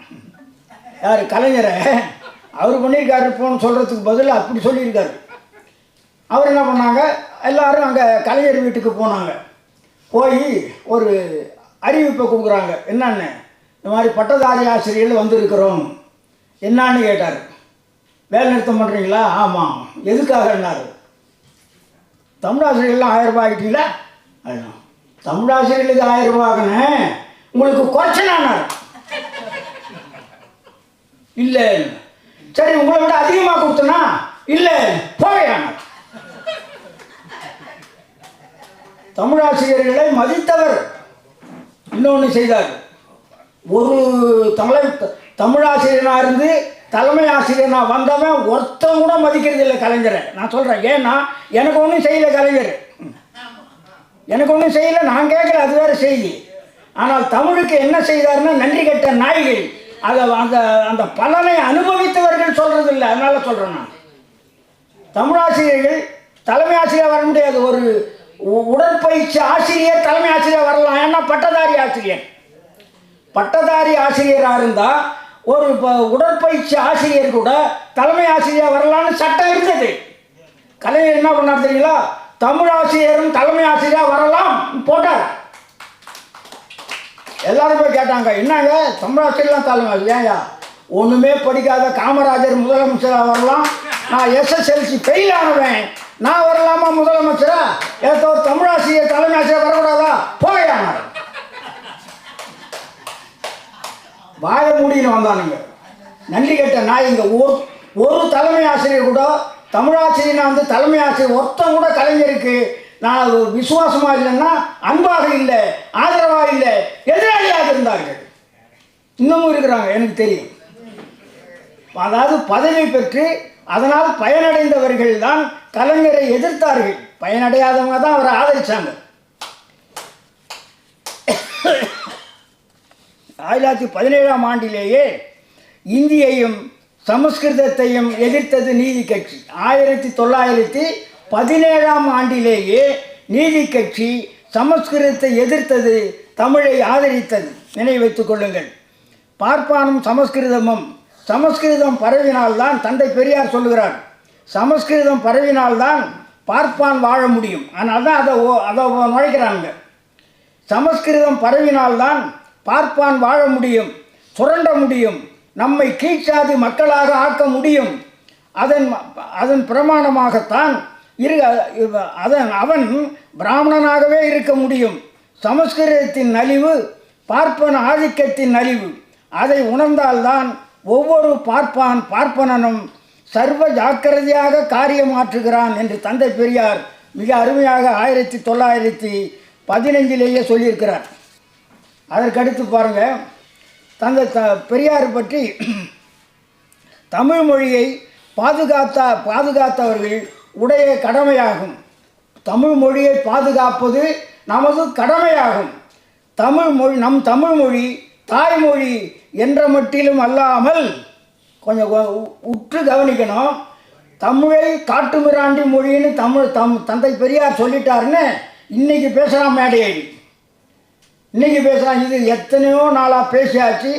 யார், கலைஞரை அவர் பண்ணியிருக்காரு போன்னு சொல்கிறதுக்கு பதில் அப்படி சொல்லியிருக்காரு. அவர் என்ன பண்ணாங்க, எல்லோரும் அங்கே கலைஞர் வீட்டுக்கு போனாங்க. போய் ஒரு அறிவிப்பை கொடுக்குறாங்க. என்னன்னு, இந்த மாதிரி பட்டதாரி ஆசிரியர்கள் வந்திருக்கிறோம். என்னான்னு கேட்டார். வேலை நிறுத்தம் பண்ணுறீங்களா? ஆமாம். எதுக்காகன்னாரு. தமிழாசிரியர்கள்லாம் 1000 ரூபாய் ஆகிட்டீங்களா? அதுதான். தமிழாசிரியர்களுக்கு 1000 ரூபாய்க்குன்னு உங்களுக்கு குறைச்சலானார். இல்லை. சரி, உங்களை விட அதிகமாக கொடுத்தனா? இல்லை, போகையானார். தமிழாசிரியர்களை மதித்தவர். இன்னொன்று செய்தார். ஒரு தமிழாசிரியனாக இருந்து தலைமை ஆசிரியனாக வந்தவன் ஒருத்தன் கூட மதிக்கிறது இல்லை கலைஞரை. நான் சொல்கிறேன், ஏன்னா எனக்கு ஒன்றும் செய்யலை கலைஞர், எனக்கு ஒன்றும் செய்யலை, நான் கேட்குற அது வேறு செய்தி. ஆனால் தமிழுக்கு என்ன செய்தார்னா, நன்றி கெட்ட நாய்கள். அதை அந்த அந்த பலனை அனுபவித்தவர்கள் சொல்கிறது இல்லை. அதனால் சொல்கிறேன், நான் தமிழாசிரியர்கள் தலைமை ஆசிரியர் வர முடியாது. ஒரு உடற்பயிற்சி ஆசிரியர் தலைமை ஆசிரியர் வரலாம். ஏன்னா பட்டதாரி ஆசிரியர். பட்டதாரி ஆசிரியராக இருந்தால் ஒரு உடற்பயிற்சி ஆசிரியர் கூட தலைமை ஆசிரியர் வரலான்னு சட்டம் இருந்தது. கலைஞர் என்ன பண்ணார் தெரியுங்களா, தமிழ் ஆசிரியரும் தலைமை ஆசிரியர் வரலாம் போட்டார். எல்லாரும் போய் கேட்டாங்க, என்னங்க தமிழ் ஆசிரியர்லாம் தலைமை? ஏன்யா, ஒன்றுமே படிக்காத காமராஜர் முதலமைச்சராக வரலாம், நான் SSLC ஃபெயில் ஆனவன், நான் வரலாமா முதலமைச்சரா? ஏதோ ஒரு தமிழாசிரியர் தலைமை ஆசிரியர் வரக்கூடாதா? போயானார். வாய மூடின்னு வந்தானுங்க. நன்றி கெட்ட நாய். இங்கே ஒரு தலைமை ஆசிரியர் கூட, தமிழாசிரியர் வந்து தலைமை ஆசிரியர் ஒருத்தன் கூட கலைஞருக்கு நான் விசுவாசமாக இல்லைன்னா, அன்பாக இல்லை, ஆதரவாக இல்லை, எதிராளியாக இருந்தார்கள். இன்னமும் இருக்கிறாங்க, எனக்கு தெரியும். அதாவது பதவி பெற்று அதனால் பயனடைந்தவர்கள் தான் கலைஞரை எதிர்த்தார்கள். பயனடையாதவங்க தான் அவரை ஆதரித்தாங்க. 1917ஆம் ஆண்டிலேயே இந்தியையும் சமஸ்கிருதத்தையும் எதிர்த்தது நீதி கட்சி. 1917ஆம் ஆண்டிலேயே நீதி கட்சி சமஸ்கிருதத்தை எதிர்த்தது, தமிழை ஆதரித்தது. நினைவு வைத்துக் கொள்ளுங்கள். பார்ப்பானும் சமஸ்கிருதமும், சமஸ்கிருதம் பரவினால்தான், தந்தை பெரியார் சொல்லுகிறார், சமஸ்கிருதம் பரவினால்தான் பார்ப்பான் வாழ முடியும். அதனால தான் அதை நுழைக்கிறாங்க. சமஸ்கிருதம் பரவினால்தான் பார்ப்பான் வாழ முடியும், சுரண்ட முடியும், நம்மை கீழ்ச்சாதி மக்களாக ஆக்க முடியும். அதன் பிரமாணமாகத்தான் அவன் பிராமணனாகவே இருக்க முடியும். சமஸ்கிருதத்தின் நலிவு பார்ப்பன ஆதிக்கத்தின் நலிவு. அதை உணர்ந்தால்தான் ஒவ்வொரு பார்ப்பனனும் சர்வ ஜாக்கிரதையாக காரியமாற்றுகிறான் என்று தந்தை பெரியார் மிக அருமையாக 1915 சொல்லியிருக்கிறார். அதற்கடுத்து பாருங்கள், தந்தை பெரியார் பற்றி, தமிழ் மொழியை பாதுகாத்தவர்கள் உடைய கடமையாகும். தமிழ் மொழியை பாதுகாப்பது நமது கடமையாகும். நம் தமிழ் மொழி தாய்மொழி என்ற மட்டிலும் அல்லாமல், கொஞ்சம் உற்று கவனிக்கணும், தமிழை காட்டுமிராண்டி மொழின்னு தந்தை பெரியார் சொல்லிட்டாருன்னு இன்றைக்கி பேசுகிறான் மேடையடி. இன்றைக்கி பேசுகிறான். இது எத்தனையோ நாளாக பேசியாச்சு,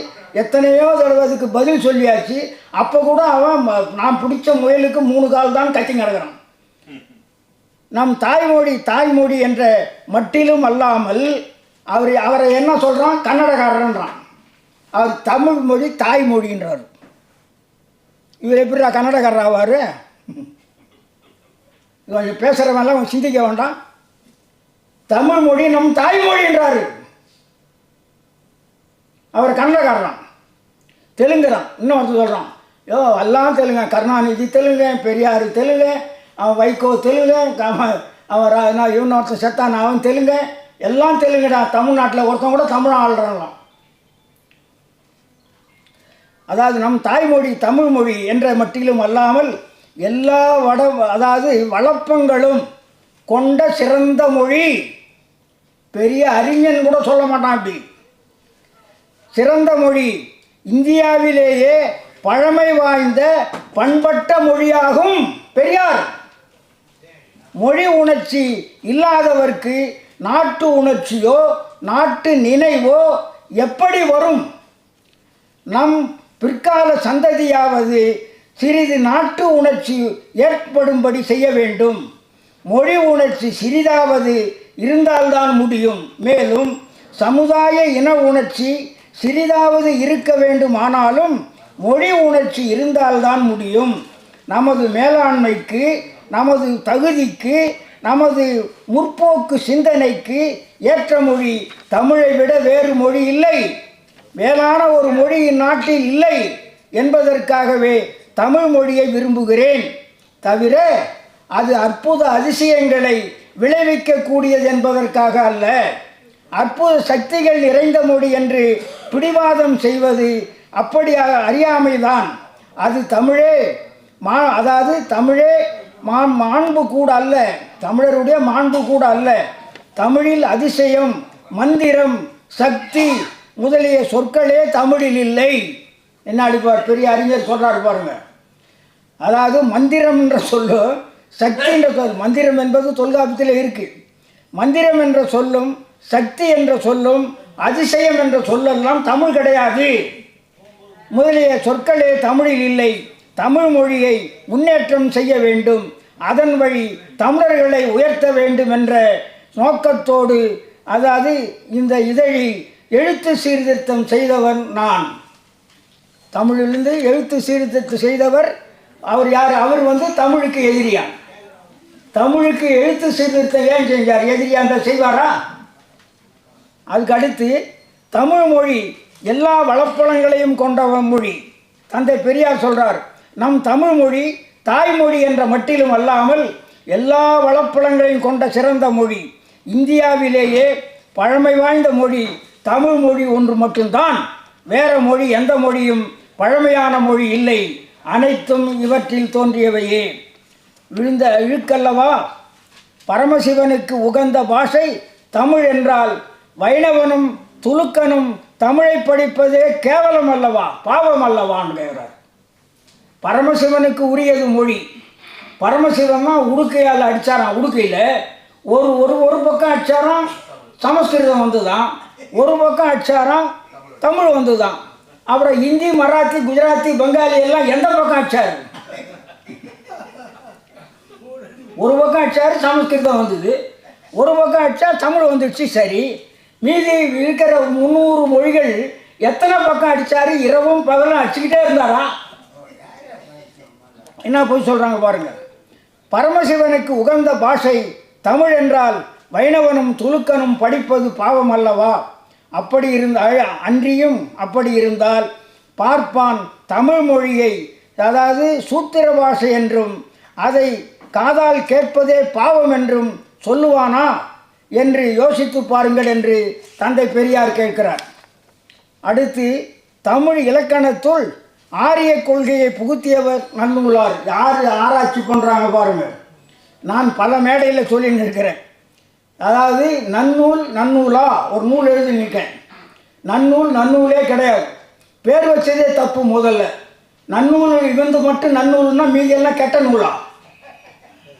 எத்தனையோ தடவை அதுக்கு பதில் சொல்லியாச்சு. அப்போ கூட அவன் நான் பிடிச்ச முயலுக்கு 3 கால் தான் கத்தி கிடக்கிறான். நம் தாய்மொழி என்ற மட்டிலும் அல்லாமல் அவரை என்ன சொல்கிறான், கன்னடக்காரன்றான். அவர் தமிழ் மொழி தாய்மொழின்றார். இவர் எப்படிடா கன்னடக்காரர் ஆவார்? கொஞ்சம் பேசுகிறவங்களாம் சிந்திக்க வேண்டாம். தமிழ் மொழி நம் தாய்மொழின்றார். அவர் கன்னடக்காரன், தெலுங்குறான். இன்னொருத்தர் சொல்கிறான், எல்லாம் தெலுங்க, கருணாநிதி தெலுங்கு, பெரியார் தெலுங்கு, அவன் வைகோ தெலுங்கு, அவன் இன்னொருத்தன் செத்தான் அவன் தெலுங்கு, எல்லாம் தெலுங்குடா. தமிழ்நாட்டில் ஒருத்தன் கூட தமிழ் ஆள்றாங்களாம். அதாவது நம் தாய்மொழி தமிழ் மொழி என்ற மட்டிலும் அல்லாமல் எல்லா அதாவது வளப்பங்களும் கொண்ட சிறந்த மொழி. பெரிய அறிஞன் கூட சொல்ல மாட்டான் அப்படி. சிறந்த மொழி, இந்தியாவிலேயே பழமை வாய்ந்த பண்பட்ட மொழியாகும் பெரியார். மொழி உணர்ச்சி இல்லாதவர்க்கு நாட்டு உணர்ச்சியோ நாட்டு நினைவோ எப்படி வரும்? நம் பிற்கால சந்ததியாவது சிறிது நாட்டு உணர்ச்சி ஏற்படும்படி செய்ய வேண்டும். மொழி உணர்ச்சி சிறிதாவது இருந்தால்தான் முடியும். மேலும் சமுதாய இன உணர்ச்சி சிறிதாவது இருக்க வேண்டுமானாலும் மொழி உணர்ச்சி இருந்தால்தான் முடியும். நமது மேலாண்மைக்கு, நமது தகுதிக்கு, நமது முற்போக்கு சிந்தனைக்கு ஏற்ற மொழி தமிழை விட வேறு மொழி இல்லை. மேலான ஒரு மொழி இந்நாட்டில் இல்லை என்பதற்காகவே தமிழ் மொழியை விரும்புகிறேன். தவிர அது அற்புத அதிசயங்களை விளைவிக்கக்கூடியது என்பதற்காக அல்ல. அற்புத சக்திகள் நிறைந்த மொழி என்று பிடிவாதம் செய்வது அப்படி அறியாமைதான். அது தமிழே அதாவது தமிழே மாண்பு கூட அல்ல, தமிழருடைய மாண்பு கூட அல்ல. தமிழில் அதிசயம், மந்திரம், சக்தி முதலிய சொற்களே தமிழில் இல்லை. என்ன அடிப்பார் பெரிய அறிஞர் சொல்கிறார் பாருங்க. அதாவது மந்திரம் என்ற சொல்லு, சக்தி என்ற சொல், மந்திரம் என்பது தொல்காப்பியத்தில் இருக்கு. மந்திரம் என்ற சொல்லும் சக்தி என்ற சொல்லும் அதிசயம் என்ற சொல்லெல்லாம் தமிழ் கிடையாது. முதலிய சொற்களே தமிழில் இல்லை. தமிழ் மொழியை முன்னேற்றம் செய்ய வேண்டும், அதன் வழி தமிழர்களை உயர்த்த வேண்டும் என்ற நோக்கத்தோடு அதாவது இந்த இதழில் எழுத்து சீர்திருத்தம் செய்தவன் நான். தமிழிலிருந்து எழுத்து சீர்திருத்தம் செய்தவர் அவர் யார்? அவர் தமிழுக்கு எதிரியான். தமிழுக்கு எழுத்து சீர்திருத்தம் ஏன் செஞ்சார்? எதிரியான் செய்வாரா? அதுக்கு அடுத்து தமிழ் மொழி எல்லா வளப்பலங்களையும் கொண்ட மொழி. தந்தை பெரியார் சொல்கிறார், நம் தமிழ் மொழி தாய்மொழி என்ற மட்டிலும் அல்லாமல் எல்லா வளப்பலங்களையும் கொண்ட சிறந்த மொழி. இந்தியாவிலேயே பழமை வாய்ந்த மொழி தமிழ் மொழி ஒன்று மட்டும்தான். வேறு மொழி எந்த மொழியும் பழமையான மொழி இல்லை. அனைத்தும் இவற்றில் தோன்றியவையே. விழுந்த இழுக்கல்லவா பரமசிவனுக்கு உகந்த பாஷை தமிழ் என்றால் வைணவனும் துலுக்கனும் தமிழை படிப்பதே கேவலம் அல்லவா, பாவம் அல்லவான்னு கேட்கிறார். பரமசிவனுக்கு உரியது மொழி. பரமசிவன் தான் உடுக்கையால் அடித்தாரான். உடுக்கையில் ஒரு ஒரு ஒரு பக்கம் அடித்தாராம் சமஸ்கிருதம் வந்து தான், ஒரு பக்கம் அடித்தாராம் தமிழ் வந்து தான். அப்புறம் ஹிந்தி, மராத்தி, குஜராத்தி, பெங்காலி எல்லாம் எந்த பக்கம் அடித்தார்? ஒரு பக்கம் அடித்தார் சமஸ்கிருதம் வந்தது, ஒரு பக்கம் அடித்தா தமிழ் வந்துடுச்சு. சரி, மீதி இருக்கிற 300 மொழிகள் எத்தனை பக்கம் அடித்தார்? இரவும் பகலும் அடிச்சுக்கிட்டே இருந்தாரா? என்ன போய் சொல்கிறாங்க பாருங்கள். பரமசிவனுக்கு உகந்த பாஷை தமிழ் என்றால் வைணவனும் துலுக்கனும் படிப்பது பாவம் அல்லவா? அப்படி இருந்தால் அன்றியும் அப்படி இருந்தால் பார்ப்பான் தமிழ் மொழியை அதாவது சூத்திர பாஷை என்றும் அதை காதால் கேட்பதே பாவம் என்றும் சொல்லுவானா என்று யோசித்து பாருங்கள் என்று தந்தை பெரியார் கேட்கிறார். அடுத்து தமிழ் இலக்கணத்துள் ஆரிய கொள்கையை புகுத்தியவர் நன்னூலார். யார் ஆராய்ச்சி பண்ணுறாங்க பாருங்கள். நான் பல மேடையில் சொல்லின்னு இருக்கிறேன். அதாவது நன்னூல் நன்னூலா ஒரு நூல் எழுதி நிற்கேன். நன்னூல் நன்னூலே கிடையாது. பேர் வச்சதே தப்பு. முதல்ல நன்னூல் மட்டும் நன்னூல்னா மீதியெல்லாம் கெட்ட நூலா?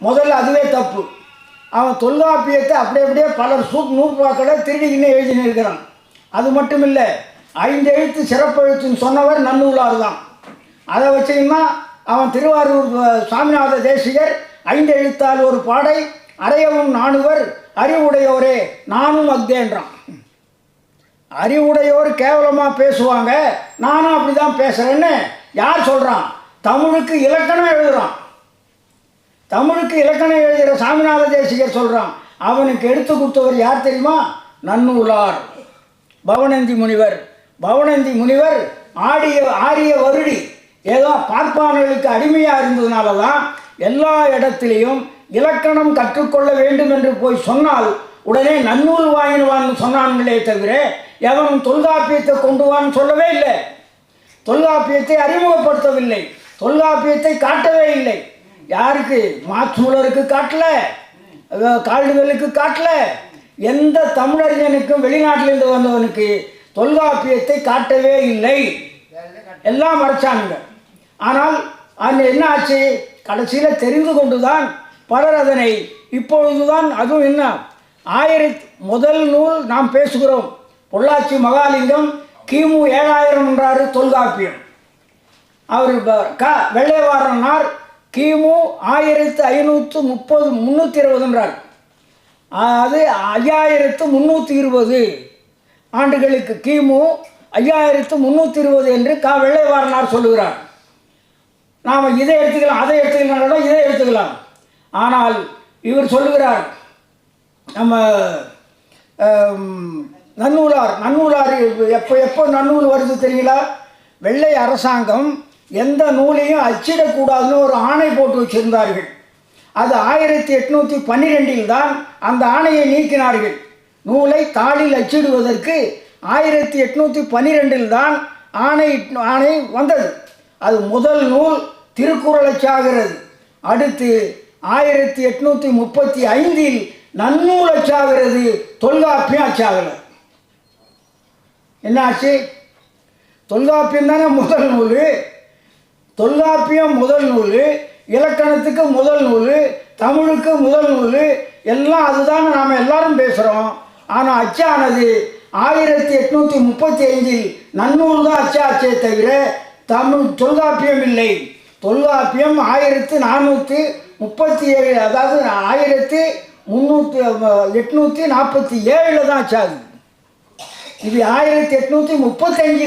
முதல்ல அதுவே தப்பு. அவன் தொல்காப்பியத்தை அப்படியே பலர் நூற்பாக்களை திருடிக்கின்னு எழுதினு இருக்கிறான். அது மட்டும் இல்லை, 5 எழுத்து சிறப்பெழுத்துன்னு சொன்னவர் நன்னூலார் தான். அதை வச்சிங்கன்னா அவன் திருவாரூர் சாமிநாத தேசிகர் 5 எழுத்தால் ஒரு பாடை அறையவும் நாணுவர் அறிவுடையோரே நானும் அக்தேன்றான். அறிவுடையோர் கேவலமாக பேசுவாங்க, நானும் அப்படி தான் பேசுகிறேன்னு யார் சொல்கிறான்? தமிழுக்கு இலக்கணம் எழுதுகிறான். தமிழுக்கு இலக்கணம் எழுதுகிற சாமிநாத தேசிகர் சொல்கிறான். அவனுக்கு எடுத்து கொடுத்தவர் யார் தெரியுமா? நன்னூலார், பவனந்தி முனிவர். பவனந்தி முனிவர் ஆரிய வருடி ஏதோ பார்ப்பானர்களுக்கு அடிமையாக இருந்ததுனால தான் எல்லா இடத்துலையும் இலக்கணம் கற்றுக்கொள்ள வேண்டும் என்று போய் சொன்னால் உடனே நன்னூல் வாங்கினுவான்னு சொன்னாங்களே தவிர எவனும் தொல்காப்பியத்தை கொண்டு வான்னு சொல்லவே இல்லை. தொல்காப்பியத்தை அறிமுகப்படுத்தவில்லை, தொல்காப்பியத்தை காட்டவே இல்லை. யாருக்கு? மார்க்ஸ் மூலருக்கு காட்டல, கால்டுவெலுக்கு காட்டல, எந்த தமிழறிஞனுக்கும் வெளிநாட்டிலிருந்து வந்தவனுக்கு தொல்காப்பியத்தை காட்டவே இல்லை. எல்லாம் மறைச்சானுங்க. ஆனால் அது என்ன ஆச்சு? கடைசியில் தெரிந்து கொண்டுதான் பலர் அதனை இப்பொழுதுதான், அதுவும் என்ன, முதல் நூல் நாம் பேசுகிறோம். பொள்ளாச்சி மகாலிங்கம் கிமு 7000 என்றாரு தொல்காப்பியம். அவர் வெள்ளைவாரனார் கிமு 1530 என்றார். அது 5320 ஆண்டுகளுக்கு, கிமு 5320 என்று வெள்ளைவாரனார் சொல்லுகிறார். நாம் இதை எடுத்துக்கலாம், அதை எடுத்துக்கலாம், இதை எடுத்துக்கலாம். ஆனால் இவர் சொல்லுகிறார், நம்ம நன்னூலார் எப்போ நன்னூல் வருது தெரியுங்களா? வெள்ளை அரசாங்கம் எந்த நூலையும் அச்சிடக்கூடாதுன்னு ஒரு ஆணை போட்டு வச்சிருந்தார்கள். அது 1812 தான் அந்த ஆணையை நீக்கினார்கள். நூலை தாளில் அச்சிடுவதற்கு 1812 தான் ஆணை வந்தது. அது முதல் நூல் திருக்குறள் அச்சாகிறது. அடுத்து 1835 நன்னூல் அச்சாகிறது, தொல்காப்பியம் அச்சாகலை. என்னாச்சு? தொல்காப்பியம் தானே முதல் நூல். தொல்காப்பியம் முதல் நூல், இலக்கணத்துக்கு முதல் நூல், தமிழுக்கு முதல் நூல், எல்லாம் அதுதான் நாம் எல்லாரும் பேசுகிறோம். ஆனால் அச்சானது 1835 நன்னூல் தான் அச்சாச்சே தவிர தொல்காப்பியம் இல்லை. தொல்காப்பியம் 1437, அதாவது 1847 தான் அச்சாகுது. இது 1835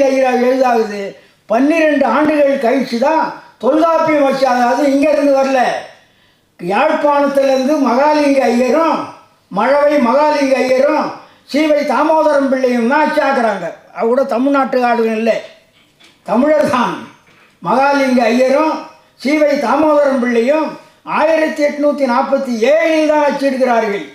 எழுதாகுது. 12 ஆண்டுகள் கழிச்சு தான் தொல்காப்பியம் வச்சாது. அது இங்கேருந்து வரல, யாழ்ப்பாணத்திலேருந்து மகாலிங்க ஐயரும் மகாலிங்க ஐயரும் சீவை தாமோதரம் பிள்ளையும் தான் அச்சாக்குறாங்க. அது கூட தமிழ்நாட்டு ஆளுகள் இல்லை, தமிழர் தான். மகாலிங்க ஐயரும் சீவை தாமோதரம் பிள்ளையும் 1847 தான் அச்சிடுகிறார்கள்.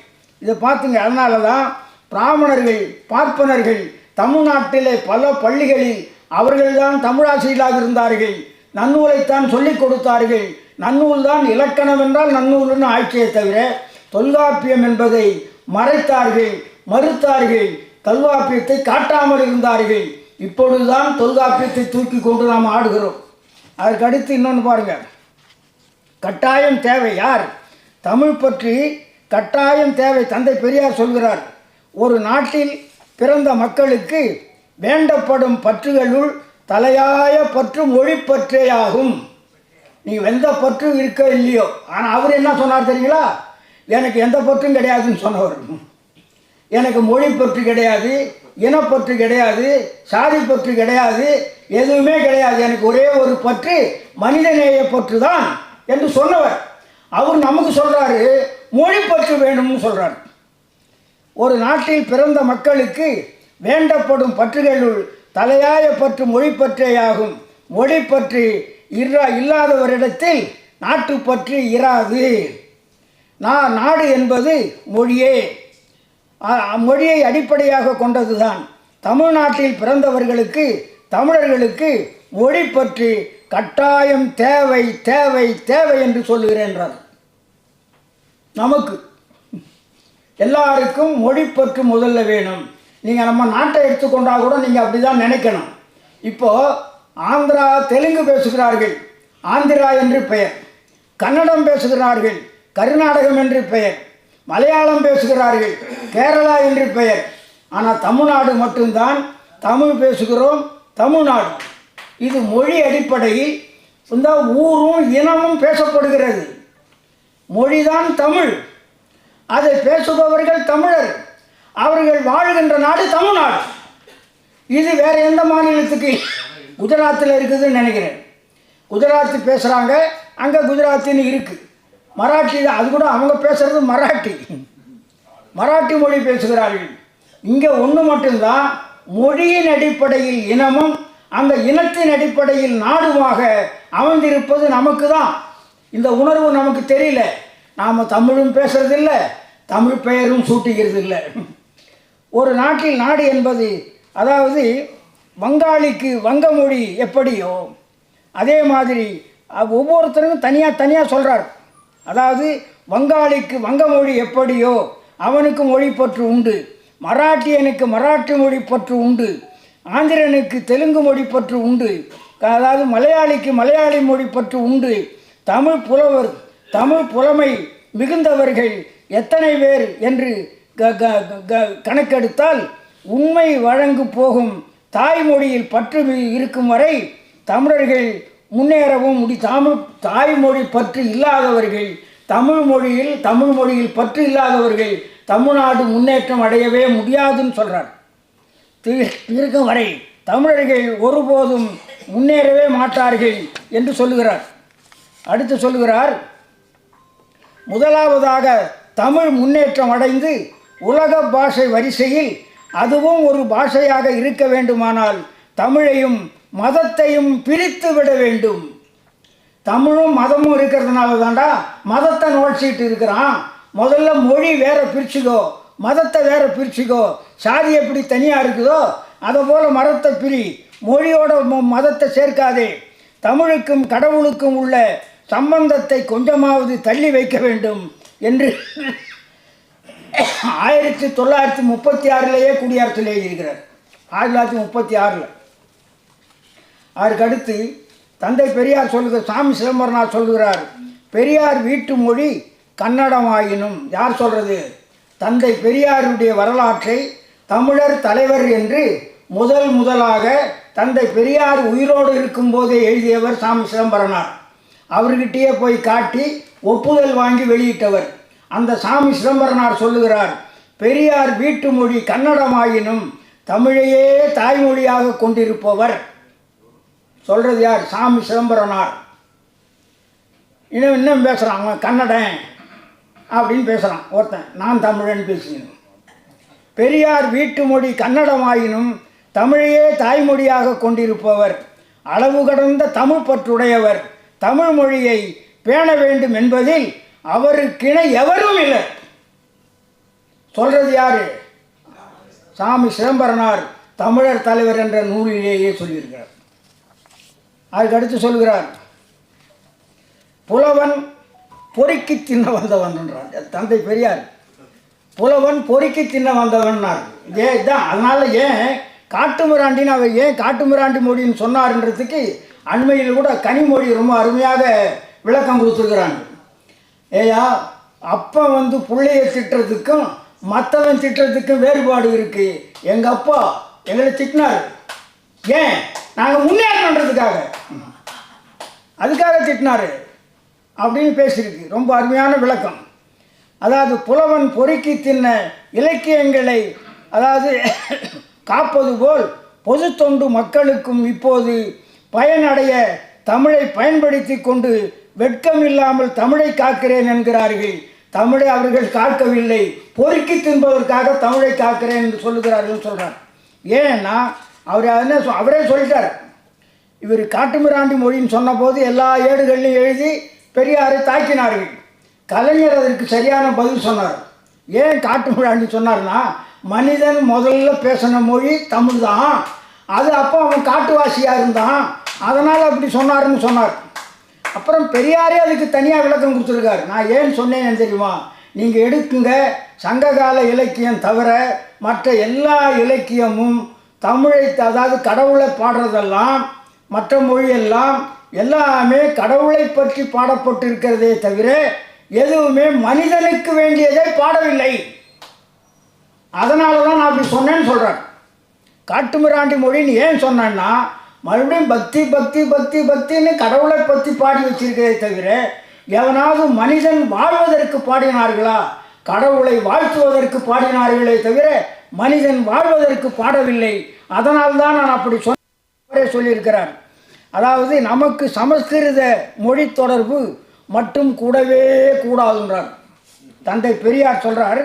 இதை பார்த்துங்க. அதனால தான் பிராமணர்கள், பார்ப்பனர்கள் தமிழ்நாட்டிலே பல பள்ளிகளில் அவர்கள்தான் தமிழாசிரியர்களாக இருந்தார்கள். நன்னூலைத்தான் சொல்லிக் கொடுத்தார்கள். நன்னூல் தான் இலக்கணம் என்றால் நன்னூல்னு ஆட்சியை தவிர தொல்காப்பியம் என்பதை மறைத்தார்கள், மறுத்தார்கள். தொல்காப்பியத்தை காட்டாமல் இருந்தார்கள். இப்பொழுதுதான் தொல்காப்பியத்தை தூக்கி கொண்டு நாம் ஆடுகிறோம். அதற்கு அடுத்து இன்னொன்று பாருங்கள். கட்டாயம் தேவை. யார்? தமிழ் பற்றி கட்டாயம் தேவை. தந்தை பெரியார் சொல்கிறார், ஒரு நாட்டில் பிறந்த மக்களுக்கு வேண்டப்படும் பற்றுகளுள் தலையாய பற்று மொழிப்பற்றேயாகும். நீ எந்த பற்று இருக்க இல்லையோ. ஆனால் அவர் என்ன சொன்னார் தெரியுங்களா? எனக்கு எந்த பற்றும் கிடையாதுன்னு சொன்னவர். எனக்கு மொழி பற்று கிடையாது, இனப்பற்று கிடையாது, சாதி பற்று கிடையாது, எதுவுமே கிடையாது. எனக்கு ஒரே ஒரு பற்று மனிதநேய பற்று தான் என்று சொன்னவர். அவர் நமக்கு சொல்கிறாரு மொழி பற்று வேணும்னு சொல்கிறார். ஒரு நாட்டில் பிறந்த மக்களுக்கு வேண்டப்படும் பற்றுகளுள் தலையாய பற்று மொழிப்பற்றேயாகும். மொழிப்பற்று இல்லாதவரிடத்தில் நாட்டுப்பற்று இராது. நாடு என்பது மொழியே, மொழியை அடிப்படையாக கொண்டது தான். தமிழ்நாட்டில் பிறந்தவர்களுக்கு, தமிழர்களுக்கு மொழிப்பற்று கட்டாயம் தேவை தேவை தேவை என்று சொல்லுகிறேன்றார். நமக்கு எல்லாருக்கும் மொழிப்பற்று முதல்ல வேணும். நீங்கள் நம்ம நாட்டை எடுத்துக்கொண்டால் கூட நீங்கள் அப்படி தான் நினைக்கணும். இப்போது ஆந்திரா தெலுங்கு பேசுகிறார்கள், ஆந்திரா என்று பெயர். கன்னடம் பேசுகிறார்கள், கர்நாடகம் என்று பெயர். மலையாளம் பேசுகிறார்கள், கேரளா என்று பெயர். ஆனால் தமிழ்நாடு மட்டும்தான் தமிழ் பேசுகிறோம், தமிழ்நாடு. இது மொழி அடிப்படையில் இந்த ஊரும் இனமும் பேசப்படுகிறது. மொழிதான் தமிழ். அதை பேசுபவர்கள் தமிழர். அவர்கள் வாழ்கின்ற நாடு தமிழ்நாடு. இது வேறு எந்த மாநிலத்துக்கு? குஜராத்தில் இருக்குதுன்னு நினைக்கிறேன். குஜராத்தி பேசுகிறாங்க, அங்கே குஜராத்தின்னு இருக்குது. மராட்டி, அது கூட அவங்க பேசுகிறது மராட்டி, மராட்டி மொழி பேசுகிறார்கள். இங்கே ஒன்று மட்டும்தான், மொழியின் அடிப்படையில் இனமும் அந்த இனத்தின் அடிப்படையில் நாடுமாக அமைந்திருப்பது நமக்கு தான். இந்த உணர்வு நமக்கு தெரியல. நாம் தமிழும் பேசுறதில்லை, தமிழ் பெயரும் சூட்டுகிறது இல்லை. ஒரு நாட்டில் நாடு என்பது, அதாவது வங்காளிக்கு வங்க மொழி எப்படியோ அதே மாதிரி ஒவ்வொருத்தருக்கும் தனியாக சொல்கிறார். அதாவது வங்காளிக்கு வங்க மொழி எப்படியோ அவனுக்கு மொழி பற்று உண்டு, மராட்டியனுக்கு மராட்டி மொழி பற்று உண்டு, ஆந்திரனுக்கு தெலுங்கு மொழி பற்று உண்டு, அதாவது மலையாளிக்கு மலையாளி மொழி பற்று உண்டு. தமிழ் புலவர் தமிழ் புலமை மிகுந்தவர்கள் எத்தனை பேர் என்று கணக்கெடுத்தால் உண்மை வழங்கு போகும் தாய்மொழியில் பற்று இருக்கும் வரை தமிழர்கள் முன்னேறவும் தாய்மொழி பற்று இல்லாதவர்கள் தமிழ் மொழியில் பற்று இல்லாதவர்கள் தமிழ்நாடு முன்னேற்றம் அடையவே முடியாதுன்னு சொல்கிறார். இருக்கும் வரை தமிழர்கள் ஒருபோதும் முன்னேறவே மாட்டார்கள் என்று சொல்லுகிறார். அடுத்து சொல்லுகிறார், முதலாவதாக தமிழ் முன்னேற்றம் அடைந்து உலக பாஷை வரிசையில் அதுவும் ஒரு பாஷையாக இருக்க வேண்டுமானால் தமிழையும் மதத்தையும் பிரித்து விட வேண்டும். தமிழும் மதமும் இருக்கிறதுனால தாண்டா மதத்தை நோட்சிட்டு இருக்கிறான். முதல்ல மொழி வேற பிரிச்சுக்கோ, மதத்தை வேற பிரிச்சுக்கோ. சாதி எப்படி தனியாக இருக்குதோ அதை போல் மதத்தை பிரி, மொழியோட மதத்தை சேர்க்காதே. தமிழுக்கும் கடவுளுக்கும் உள்ள சம்பந்தத்தை கொஞ்சமாவது தள்ளி வைக்க வேண்டும் என்று 1936 குடியரசில் எழுதியிருக்கிறார். 1936. அதற்கடுத்து தந்தை பெரியார் சாமி சிதம்பரனார் சொல்கிறார், பெரியார் வீட்டு மொழி கன்னடமாயினும். யார் சொல்கிறது? தந்தை பெரியாருடைய வரலாற்றை தமிழர் தலைவர் என்று முதலாக தந்தை பெரியார் உயிரோடு இருக்கும்போதே எழுதியவர் சாமி சிதம்பரனார். அவர்கிட்டயே போய் காட்டி ஒப்புதல் வாங்கி வெளியிட்டவர். அந்த சாமி சிதம்பரனார் சொல்லுகிறார், பெரியார் வீட்டு மொழி கன்னடமாயினும் தமிழையே தாய்மொழியாக கொண்டிருப்பவர். சொல்கிறது யார்? சாமி சிதம்பரனார். இன்னும் பேசுகிறான், அவன் கன்னடன் அப்படின்னு பேசுகிறான் ஒருத்தன். நான் தமிழன் பேசுகிறேன். பெரியார் வீட்டு மொழி கன்னடமாயினும் தமிழையே தாய்மொழியாக கொண்டிருப்பவர், அளவு கடந்த தமிழ் பற்றுடையவர், தமிழ் மொழியை பேண வேண்டும் என்பதில் அவருக்கிண எவரும் இல்லை. சொல்கிறது யாரு? சாமி சிதம்பரனார் தமிழர் தலைவர் என்ற நூலிலேயே சொல்லியிருக்கிறார். அதுக்கடுத்து சொல்கிறார், புலவன் பொறுக்கி தின்ன வந்தவன் என்றார் தந்தை பெரியார். புலவன் பொறுக்கி தின்ன வந்தவன்னார். தான் அதனால் ஏன் காட்டுமிராண்டின்னு அவர் ஏன் காட்டுமிராண்டி மொழின்னு சொன்னார்ன்றதுக்கு அண்மையில் கூட கனிமொழி ரொம்ப அருமையாக விளக்கம் கொடுத்துருக்குறாங்க. ஏயா, அப்பா பிள்ளைய திட்டுறதுக்கும் மற்றவன் திட்டுறதுக்கும் வேறுபாடு இருக்குது. எங்கள் அப்பா எங்களை திட்டினார். ஏன்? நாங்கள் முன்னேறணுன்றதுக்காக, அதுக்காக திட்டினார் அப்படின்னு பேசியிருக்கு. ரொம்ப அருமையான விளக்கம். அதாவது புலவன் பொறுக்கி தின்ன இலக்கியங்களை காப்பது போல் பொது தொண்டு மக்களுக்கும் இப்போது பயனடைய தமிழை பயன்படுத்தி கொண்டு வெட்கமில்லாமல் தமிழை காக்கிறேன் என்கிறார்கள். தமிழை அவர்கள் காக்கவில்லை, பொறுக்கி தின்பதற்காக தமிழை காக்கிறேன் என்று சொல்லுகிறார்கள் சொல்கிறார். ஏன்னா அவரே சொல்லிட்டார். இவர் காட்டுமிராண்டி மொழின்னு சொன்னபோது எல்லா ஏடுகள்லையும் எழுதி பெரியாரை தாக்கினார்கள். கலைஞர் அதற்கு சரியான பதில் சொன்னார். ஏன் காட்டுமிராண்டி சொன்னார்னா, மனிதன் முதல்ல பேசின மொழி தமிழ் தான், அது அப்போ அவன் காட்டுவாசியாக இருந்தான், அதனால் அப்படி சொன்னார்னு சொன்னார். அப்புறம் பெரியாரே அதுக்கு தனியாக விளக்கம் கொடுத்துருக்காரு. நான் ஏன் சொன்னேன்னு தெரியுமா? நீங்கள் எடுக்குங்க, சங்ககால இலக்கியம் தவிர மற்ற எல்லா இலக்கியமும் தமிழை கடவுளை பாடுறதெல்லாம் மற்ற மொழியெல்லாம் எல்லாமே கடவுளை பற்றி பாடப்பட்டிருக்கிறதே தவிர எதுவுமே மனிதனுக்கு வேண்டியதை பாடவில்லை. அதனால தான் நான் அப்படி சொன்னேன்னு சொல்கிறேன். காட்டுமிராண்டி மொழின்னு ஏன் சொன்னேன்னா, மறுபடியும் பக்தி பக்தி பக்தி பக்தின்னு கடவுளை பற்றி பாடி வச்சிருக்கிறதே தவிர எவனாவது மனிதன் வாழ்வதற்கு பாடினார்களா? கடவுளை வாழ்த்துவதற்கு பாடினார்களே தவிர மனிதன் வாழ்வதற்கு பாடவில்லை. அதனால்தான் நான் அப்படி சொல்லியிருக்கிறார். அதாவது நமக்கு சமஸ்கிருத மொழி தொடர்பு மட்டும் கூடவே கூடாதுன்றார் தந்தை பெரியார். சொல்கிறார்,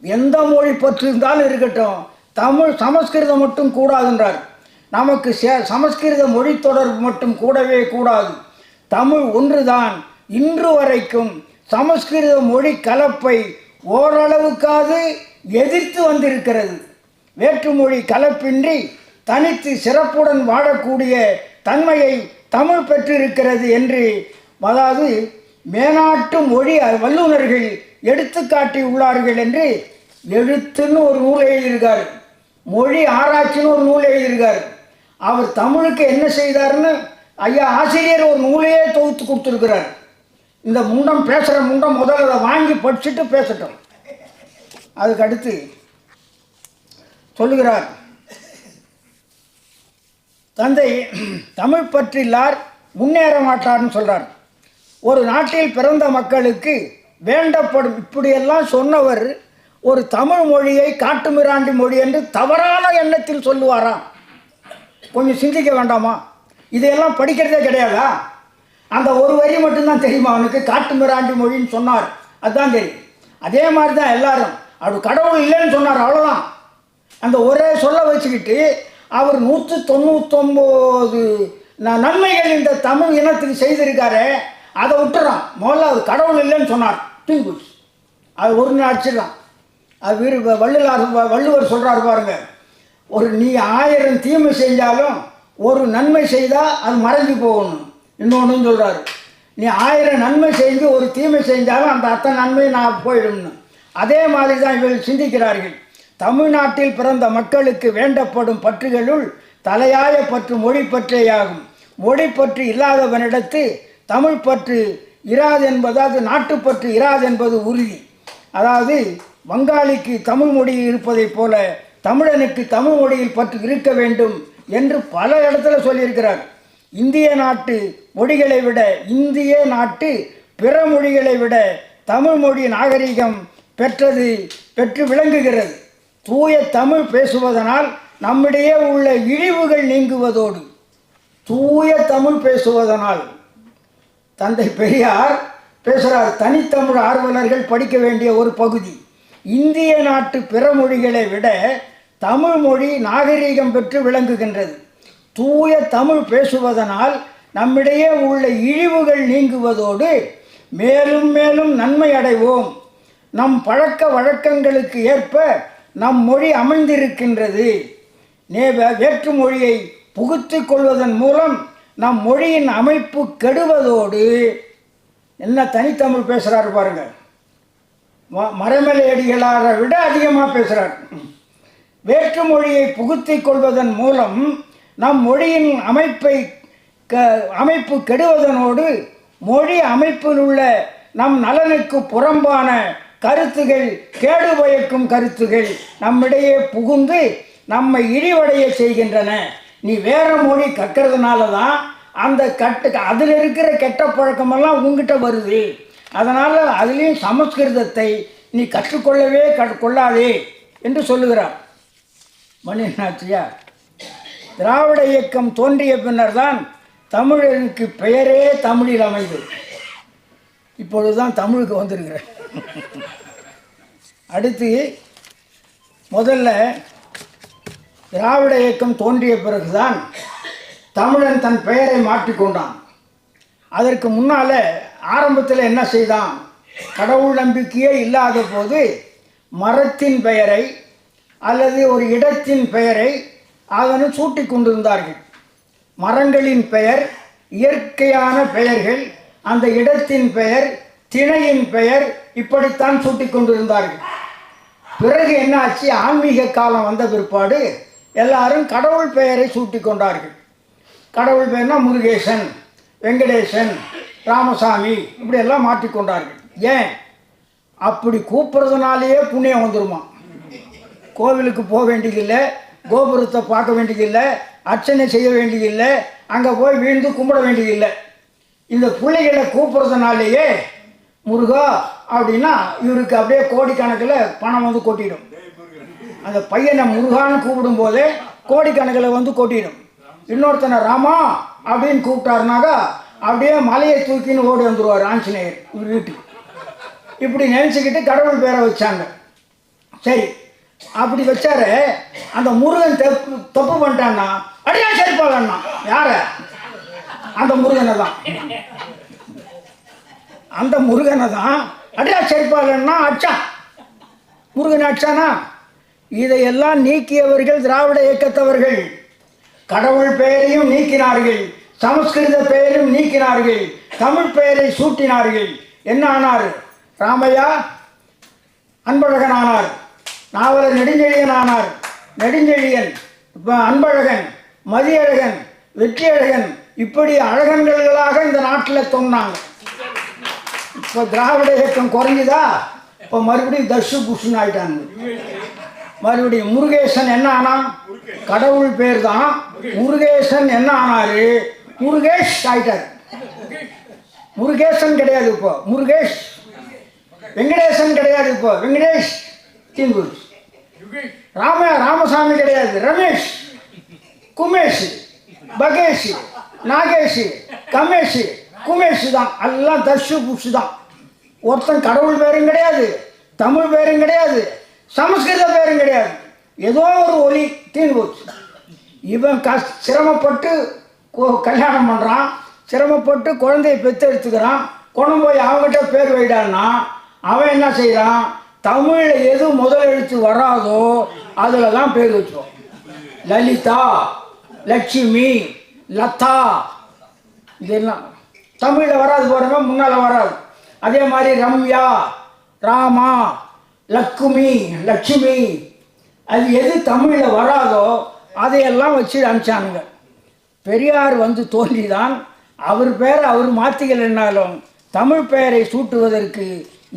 எந்த மொழி பற்றி இருந்தாலும் இருக்கட்டும், சமஸ்கிருதம் மட்டும் கூடாதுன்றார். நமக்கு சமஸ்கிருத மொழி தொடர்பு மட்டும் கூடவே கூடாது. தமிழ் ஒன்றுதான். இன்று வரைக்கும் சமஸ்கிருத மொழி கலப்பை ஓரளவுக்காவது எதிர்த்து வந்திருக்கிறது. வேற்றுமொழி கலப்பின்றி தனித்து சிறப்புடன் வாழக்கூடிய தன்மையை தமிழ் பெற்றிருக்கிறது என்று, அதாவது மேனாட்டு மொழி வல்லுநர்கள் எடுத்து காட்டி உள்ளார்கள் என்று எழுத்துன்னு ஒரு நூல் எழுதியிருக்கார், மொழி ஆராய்ச்சின்னு ஒரு நூல் எழுதியிருக்கார். அவர் தமிழுக்கு என்ன செய்தார்னு ஐயா ஆசிரியர் ஒரு நூலையே தொகுத்து கொடுத்துருக்கிறார். இந்த முண்டம் பேசுகிற முண்டம் முதல்ல அதை வாங்கி படிச்சுட்டு பேசட்டும். அதுக்கு அடுத்து சொல்லுகிறார், தந்தை தமிழ் பற்றில்லார் முன்னேற மாட்டார்னு சொல்கிறார். ஒரு நாட்டில் பிறந்த மக்களுக்கு வேண்டப்படும் இப்படியெல்லாம் சொன்னவர் ஒரு தமிழ் மொழியை காட்டுமிராண்டி மொழி என்று தவறான எண்ணத்தில் சொல்லுவாராம். கொஞ்சம் சிந்திக்க வேண்டாமா? இதையெல்லாம் படிக்கிறதே கிடையாதா? அந்த ஒரு வரி மட்டும்தான் தெரியுமா அவனுக்கு? காட்டுமிராண்டி மொழின்னு சொன்னார், அதுதான் தெரியும். அதே மாதிரி தான் எல்லாரும் அவர் கடவுள் இல்லைன்னு சொன்னார், அவ்வளோதான். அந்த ஒரே சொல்ல வச்சுக்கிட்டு அவர் 199 நன்மைகள் இந்த தமிழ் இனத்துக்கு செய்திருக்காரு, அதை விட்டுறான். முதல்ல அவர் கடவுள் இல்லைன்னு சொன்னார், தூங்குச்சு. அது ஒரு நாள் அடிச்சிடலாம். அது வள்ளுவர் சொல்கிறார் பாருங்க, நீ 1000 தீமை செஞ்சாலும் ஒரு நன்மை செய்தால் அது மறைஞ்சு போகணும். இன்னொன்று சொல்கிறாரு, நீ 1000 நன்மை செஞ்சு ஒரு தீமை செஞ்சாலும் அந்த அத்தனை நன்மை நான் போயிடும்னு. அதே மாதிரி தான் இவர்கள் சிந்திக்கிறார்கள். தமிழ்நாட்டில் பிறந்த மக்களுக்கு வேண்டப்படும் பற்றுகளுள் தலையாய பற்று மொழி பற்றேயாகும். மொழி பற்று இல்லாதவனிடத்து தமிழ் பற்று இராது என்பது, அது நாட்டுப்பற்று இராது என்பது உறுதி. அதாவது வங்காளிக்கு தமிழ் மொழி இருப்பதைப் போல தமிழனுக்கு தமிழ் மொழியில் பற்று இருக்க வேண்டும் என்று பல இடத்துல சொல்லியிருக்கிறார். இந்திய நாட்டு மொழிகளை விட, இந்திய நாட்டு பிற மொழிகளை விட தமிழ் மொழி நாகரிகம் பெற்று விளங்குகிறது. தூய தமிழ் பேசுவதனால் நம்மிடையே உள்ள இழிவுகள் நீங்குவதோடு, தூய தமிழ் பேசுவதனால் தந்தை பெரியார் பேசுகிறார், தனித்தமிழ் ஆர்வலர்கள் படிக்க வேண்டிய ஒரு பகுதி. இந்திய நாட்டு பிற மொழிகளை விட தமிழ் மொழி நாகரீகம் பெற்று விளங்குகின்றது. தூய தமிழ் பேசுவதனால் நம்மிடையே உள்ள இழிவுகள் நீங்குவதோடு மேலும் மேலும் நன்மை அடைவோம். நம் பழக்க வழக்கங்களுக்கு ஏற்ப நம் மொழி அமைந்திருக்கின்றது. வேற்று மொழியை புகுத்தி கொள்வதன் மூலம் நம் மொழியின் அமைப்பு கெடுவதோடு, என்ன தனித்தமிழ் பேசுகிறாரு பாருங்க, மறைமலையடிகளாரை விட அதிகமாக பேசுகிறார். வேற்று மொழியை புகுத்தி கொள்வதன் மூலம் நம் மொழியின் அமைப்பு கெடுவதனோடு மொழி அமைப்பில் உள்ள நம் நலனுக்கு புறம்பான கருத்துகள், கேடு பயக்கும் கருத்துகள் நம்மிடையே புகுந்து நம்மை இழிவடைய செய்கின்றன. நீ வேற மொழி கற்கிறதுனால தான் அந்த அதில் இருக்கிற கெட்ட பழக்கமெல்லாம் உங்ககிட்ட வருது. அதனால் அதுலேயும் சமஸ்கிருதத்தை நீ கற்றுக்கொள்ளவே கொள்ளாதே என்று சொல்லுகிறார். மணிநாச்சியார் திராவிட இயக்கம் தோன்றிய பின்னர் தான் தமிழனுக்கு பெயரே தமிழில் அமைந்தது. இப்பொழுதுதான் தமிழுக்கு வந்திருக்கிறேன். அடுத்து முதல்ல திராவிட இயக்கம் தோன்றிய பிறகுதான் தமிழன் தன் பெயரை மாற்றிக்கொண்டான். அதற்கு முன்னால் ஆரம்பத்தில் என்ன செய்தான்? கடவுள் நம்பிக்கையே இல்லாத போது மரத்தின் பெயரை அல்லது ஒரு இடத்தின் பெயரை அதனை சூட்டி கொண்டிருந்தார்கள். மரங்களின் பெயர், இயற்கையான பெயர்கள், அந்த இடத்தின் பெயர், திணையின் பெயர், இப்படித்தான் சூட்டி கொண்டிருந்தார்கள். பிறகு என்ன ஆச்சு? ஆன்மீக காலம் வந்த பிற்பாடு எல்லாரும் கடவுள் பெயரை சூட்டி கொண்டார்கள். கடவுள் பெயர்னா முருகேசன், வெங்கடேசன், ராமசாமி, இப்படியெல்லாம் மாற்றிக்கொண்டார்கள். ஏன்? அப்படி கூப்பிட்றதுனாலேயே புண்ணியம் வந்துருமா. கோவிலுக்கு போக வேண்டியதில்லை, கோபுரத்தை பார்க்க வேண்டியதில்லை, அர்ச்சனை செய்ய வேண்டியதில்லை, அங்கே போய் வீழ்ந்து கும்பிட வேண்டியதில்லை. இந்த பிள்ளைகளை கூப்பிட்றதுனாலேயே முருகா அப்படின்னா இவருக்கு அப்படியே கோடிக்கணக்கில் பணம் வந்து கொட்டிடும். அந்த பையனை முருகான்னு கூப்பிடும் போதே கோடிக்கணக்கில் வந்து கொட்டிடும். இன்னொருத்தனை ராமா அப்படின்னு கூப்பிட்டாருனாக்கா அப்படியே மலையை தூக்கின்னு ஓடி வந்துடுவார் ஆஞ்சநேயர் இவர் வீட்டுக்கு. இப்படி நினச்சிக்கிட்டு கடவுள் பேரை வச்சாங்க. சரி, அப்படி வச்சாரு. அந்த முருகன் தப்பு பண்ணிட்டான்னா அடியா சரிப்பாளன்னா யார? அந்த முருகனை தான். அந்த முருகனை தான் அடியா சரிப்பாளன்னா அடிச்சான். முருகனை அடிச்சானா? இதையெல்லாம் நீக்கியவர்கள் திராவிட இயக்கத்தவர்கள். கடவுள் பெயரையும் நீக்கினார்கள், சமஸ்கிருத பெயரையும் நீக்கினார்கள், தமிழ் பெயரை சூட்டினார்கள். என்ன ஆனார்? ராமையா அன்பழகன் ஆனார், நாவலர் நெடுஞ்செழியன் ஆனார். நெடுஞ்செழியன், இப்போ அன்பழகன், மதியழகன், வெற்றியழகன், இப்படி அழகன்களாக இந்த நாட்டில் தோன்றாங்க. இப்போ திராவிட இயக்கம் குறைஞ்சுதா? இப்போ மறுபடியும் தர்ஷு புஷ்னு ஆயிட்டாங்க. மறுபடியும் முருகேசன் என்ன ஆனா? கடவுள் பேர் தான் முருகேசன். என்ன ஆனாரு? முருகேஷ் ஆயிட்டார். முருகேசன் கிடையாது, இப்போ முருகேஷ். வெங்கடேசன் கிடையாது, இப்போ வெங்கடேஷ். ராமசாமி கிடையாது, ரமேஷ். குமேஷ், பகேஷ், நாகேஷ், கமேஷ், குமேஷ் தான். எல்லாம் தர்ஷு புஷ் தான். ஒருத்தன் கடவுள் பேரும் கிடையாது, தமிழ் பேரும் கிடையாது, சமஸ்கிருத பேரும் கிடையாது. ஏதோ ஒரு ஒலி தீர்ந்து போச்சு. இவன் சிரமப்பட்டு கல்யாணம் பண்ணுறான், சிரமப்பட்டு குழந்தைய பெற்றெடுத்துக்கிறான், கொண்டு போய் அவங்ககிட்ட பேர் வைடான்னா அவன் என்ன செய்கிறான்? தமிழில் எது முதல் எழுத்து வராதோ அதில் தான் பேர் வச்சோம். லலிதா, லட்சுமி, லதா, இதெல்லாம் தமிழில் வராது. போகிறவங்க முன்னால் வராது. அதே மாதிரி ரம்யா, ராமா, லக்குமி, லட்சுமி, அது எது தமிழில் வராதோ அதையெல்லாம் வச்சு அனுப்பிச்சானுங்க. பெரியார் வந்து தோன்றிதான் அவர் பெயரை அவர் மாற்றிக்கலைன்னாலும் தமிழ் பெயரை சூட்டுவதற்கு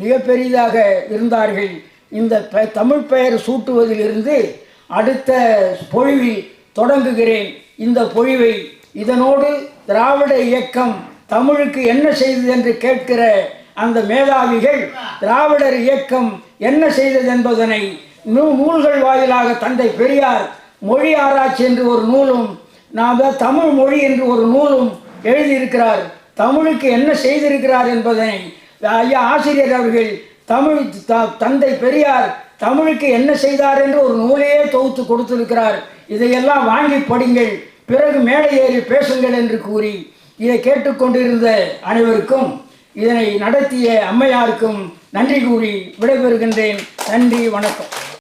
மிக பெரிதாக இருந்தார்கள். இந்த தமிழ் பெயர் சூட்டுவதிலிருந்து அடுத்த பொழிவில் தொடங்குகிறேன். இந்த பொழிவை இதனோடு திராவிட இயக்கம் தமிழுக்கு என்ன செய்தது என்று கேட்கிற அந்த மேதாவிகள் திராவிடர் இயக்கம் என்ன செய்தது என்பதனை நூல்கள் வாயிலாக தந்தை பெரியார் மொழி ஆராய்ச்சி என்று ஒரு நூலும், நாம் தமிழ் மொழி என்று ஒரு நூலும் எழுதியிருக்கிறார். தமிழுக்கு என்ன செய்திருக்கிறார் என்பதனை ஐயா ஆசிரியர் அவர்கள் தந்தை பெரியார் தமிழுக்கு என்ன செய்தார் என்று ஒரு நூலையே தொகுத்து கொடுத்திருக்கிறார். இதையெல்லாம் வாங்கி படிங்கள், பிறகு மேடை ஏறி பேசுங்கள் என்று கூறி இதை கேட்டுக்கொண்டிருந்த அனைவருக்கும், இதனை நடத்திய அம்மையாருக்கும் நன்றி கூறி விடைபெறுகின்றேன். நன்றி, வணக்கம்.